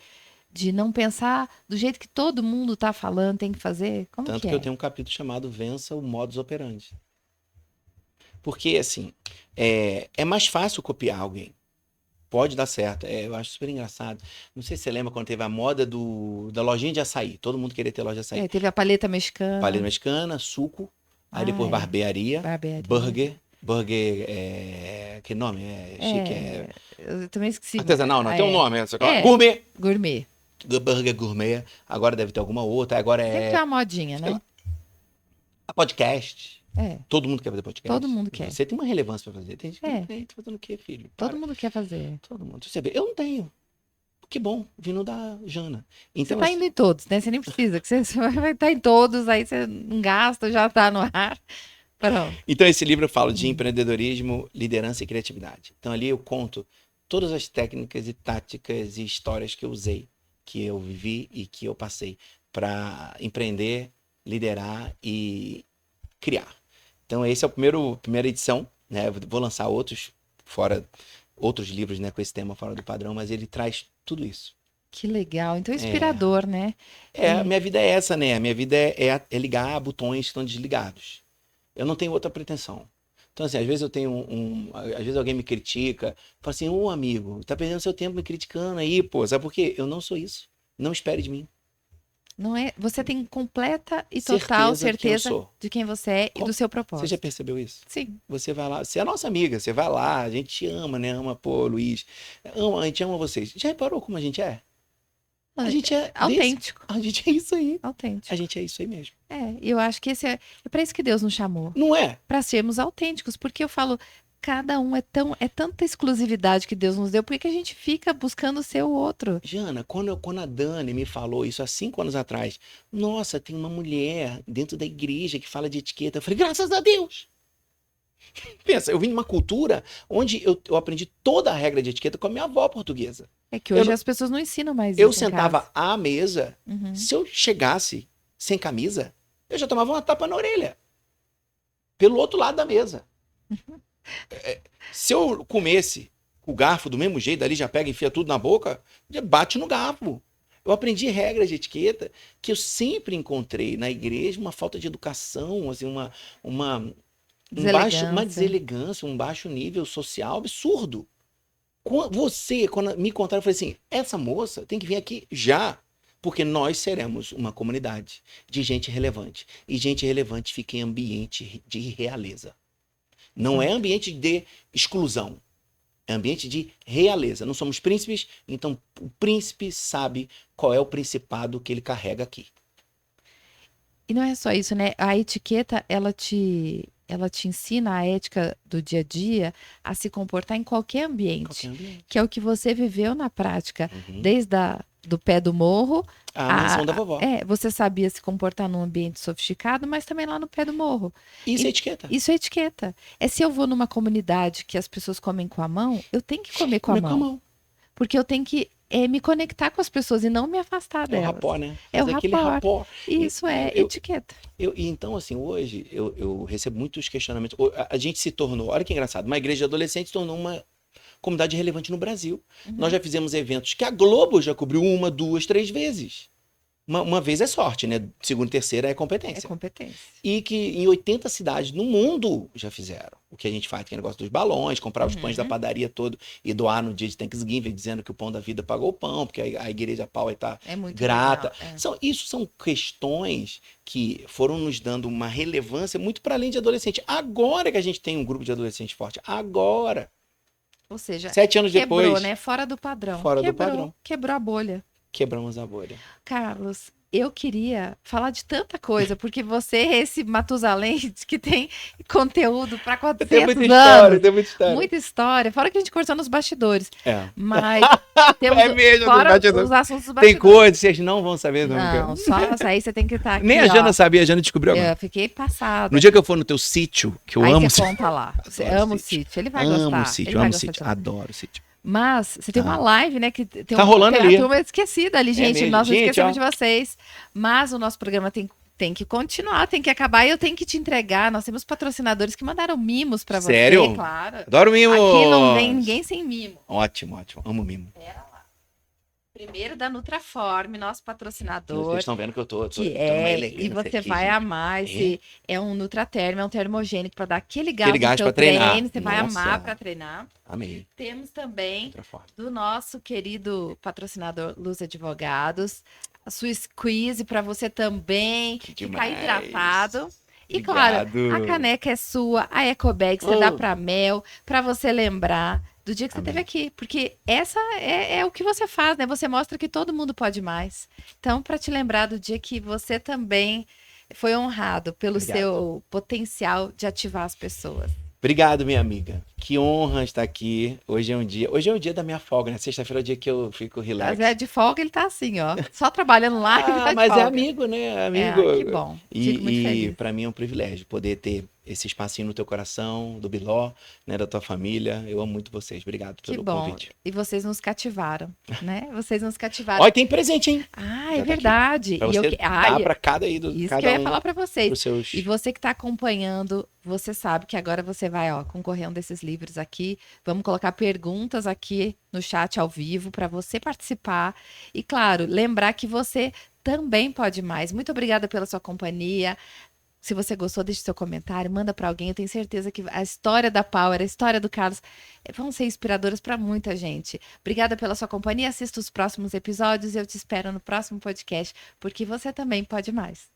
não pensar do jeito que todo mundo está falando, tem que fazer. Como Tanto que que é? eu tenho um capítulo chamado Vença o Modus Operandi. Porque, assim, é mais fácil copiar alguém. Pode dar certo. Eu acho super engraçado. Não sei se você lembra quando teve a moda da lojinha de açaí. Todo mundo queria ter loja de açaí. Teve a paleta mexicana. Paleta mexicana, suco. Aí depois barbearia. Burger. Que nome? Chique. Eu também esqueci. Artesanal, não. Tem um nome. Gourmet. Burger gourmet. Agora deve ter alguma outra. Agora Sempre tem uma modinha, né? A podcast. É. Todo mundo quer fazer podcast. Todo mundo quer. Você tem uma relevância pra fazer. Tem gente que tá fazendo o quê, filho? Todo mundo quer fazer. Todo mundo. Você vê, eu não tenho. Que bom, vindo da Jana. Então, você tá indo em todos, né? Você nem precisa, que você vai estar em todos, aí você não gasta, já tá no ar. Pronto. Então, esse livro eu falo de empreendedorismo, liderança e criatividade. Então, ali eu conto todas as técnicas e táticas e histórias que eu usei, que eu vivi e que eu passei para empreender, liderar e criar. Então, esse é a primeira edição, né? Eu vou lançar outros livros, né, com esse tema fora do padrão, mas ele traz tudo isso. Que legal. Então, inspirador, né? A minha vida é essa, né? A minha vida é ligar botões que estão desligados. Eu não tenho outra pretensão. Então, assim, às vezes eu tenho às vezes alguém me critica, fala assim, amigo, tá perdendo seu tempo me criticando aí, pô. Sabe por quê? Eu não sou isso. Não espere de mim. Não é? Você tem completa e total certeza de quem você é e do seu propósito. Você já percebeu isso? Sim. Você vai lá, você é a nossa amiga, você vai lá, a gente te ama, né? Ama, pô, Luiz. A gente ama vocês. Já reparou como a gente é? A gente é autêntico. A gente é isso aí. Autêntico. A gente é isso aí mesmo. Eu acho que esse é para isso que Deus nos chamou. Não é? Para sermos autênticos, porque eu falo, cada um é tanta exclusividade que Deus nos deu, por que a gente fica buscando ser o outro? Jana, quando a Dani me falou isso há 5 anos atrás, nossa, tem uma mulher dentro da igreja que fala de etiqueta. Eu falei, graças a Deus! Pensa, eu vim de uma cultura onde eu aprendi toda a regra de etiqueta com a minha avó portuguesa. É que hoje as pessoas não ensinam mais isso. Eu sentava à mesa, Uhum. Se eu chegasse sem camisa, eu já tomava uma tapa na orelha. Pelo outro lado da mesa. Se eu comesse o garfo do mesmo jeito, dali já pega e enfia tudo na boca, já bate no garfo. Eu aprendi regras de etiqueta que eu sempre encontrei na igreja uma falta de educação, assim, uma, uma Deselegância. deselegância, um baixo nível social absurdo. Você, quando me contaram, eu falei assim: essa moça tem que vir aqui já, porque nós seremos uma comunidade de gente relevante. E gente relevante fica em ambiente de realeza. Não é Exato. ambiente de exclusão. É ambiente de realeza. Não somos príncipes, então o príncipe sabe qual é o principado que ele carrega aqui. E não é só isso, né? A etiqueta, ela te ensina a ética do dia a dia a se comportar em qualquer ambiente, Qualquer ambiente. que é o que você viveu na prática, Uhum. desde do pé do morro. A mansão da vovó. Você sabia se comportar num ambiente sofisticado, mas também lá no pé do morro. Isso é E- etiqueta. Isso é etiqueta. É se eu vou numa comunidade que as pessoas comem com a mão, eu tenho que comer com a Comer com a mão. mão. Porque eu tenho que me conectar com as pessoas e não me afastar É o delas. rapó, né? É o Fazer aquele rapport. rapó. Isso é eu- etiqueta. E então, assim, hoje eu recebo muitos questionamentos. A gente se tornou, olha que engraçado, uma igreja de adolescentes se tornou uma comunidade relevante no Brasil. Nós já fizemos eventos que a Globo já cobriu 1, 2, 3 vezes. Uma vez é sorte, né? Segunda e terceira é É competência. competência. E que em 80 cidades no mundo já fizeram. O que a gente faz, que é o negócio dos balões, comprar os pães da padaria todo e doar no dia de Thanksgiving, dizendo que o pão da vida pagou o pão, porque a igreja Pau está É muito grata. legal. É. Isso são questões que foram nos dando uma relevância muito para além de adolescente. Agora que a gente tem um grupo de adolescentes forte, agora, Ou seja, 7 anos quebrou, depois, né? Fora do padrão. fora do Quebrou, padrão. quebrou a bolha. Quebramos a bolha. Carlos, eu queria falar de tanta coisa, porque você é esse Matusalém que tem conteúdo para 400 anos. tem muita história. Muita história. Fora que a gente conversou nos bastidores. É. Mas temos É mesmo, fora nos bastidores. os assuntos dos Tem bastidores. coisas que vocês não vão saber nunca. Não, só aí você tem que estar aqui, Nem a ó. Jana sabia, a Jana descobriu agora. Eu fiquei passada. No dia que eu for no teu sítio, que eu Aí amo você conta lá. Você Adoro ama o sítio. sítio. Ele vai amo gostar. o Ele sítio, vai amo o gostar sítio, de- adoro o sítio. Mas você tem uma live, né? Que tem Tá rolando tem ali. a turma esquecida ali, gente. mesmo. Nós não Gente, esquecemos ó. de vocês. Mas o nosso programa tem que continuar, tem que acabar e eu tenho que te entregar. Nós temos patrocinadores que mandaram mimos pra você, Sério? claro. Adoro mimo. Aqui não vem ninguém sem mimo. Ótimo, ótimo. Amo mimo. Primeiro da Nutraform, nosso patrocinador. Vocês estão vendo que eu tô Que numa é, elegância e você aqui, vai gente. amar esse. É um Nutraterm, é um termogênico para dar aquele gás Aquele no gás seu pra treinar. treino. Você vai Nossa. amar para treinar. Amei. Temos também Outra forma. do nosso querido patrocinador Luz Advogados, a sua squeeze para você também Que ficar demais. hidratado. E claro, Obrigado. a caneca é sua, a Ecobag você dá Oh. para Mel, para você lembrar do dia que você Amém. esteve aqui, porque essa é o que você faz, né? Você mostra que todo mundo pode mais. Então, para te lembrar do dia que você também foi honrado pelo Obrigado. seu potencial de ativar as pessoas. Obrigado, minha amiga. Que honra estar aqui. Hoje é um dia da minha folga, né? Sexta-feira é o dia que eu fico relax. Mas é de folga, ele tá assim, ó. Só trabalhando lá, ele tá de mas folga. é amigo, né? Amigo. É, que bom. Fico muito E feliz. para mim é um privilégio poder ter esse espacinho no teu coração, do Biló, né, da tua família. Eu amo muito vocês. Obrigado Que pelo bom. convite. E vocês nos cativaram, né? Vocês nos cativaram. Olha, tem presente, hein? Ah, Já é tá aqui. verdade. Pra E eu você que- dar Ai, para cada aí do isso cada que eu ia um falar para vocês. pros seus. E você que está acompanhando, você sabe que agora você vai, ó, concorrer a um desses livros aqui. Vamos colocar perguntas aqui no chat ao vivo para você participar. E claro, lembrar que você também pode mais. Muito obrigada pela sua companhia. Se você gostou, deixe seu comentário, manda para alguém. Eu tenho certeza que a história da Power, a história do Carlos, vão ser inspiradoras para muita gente. Obrigada pela sua companhia. Assista os próximos episódios e eu te espero no próximo podcast, porque você também pode mais.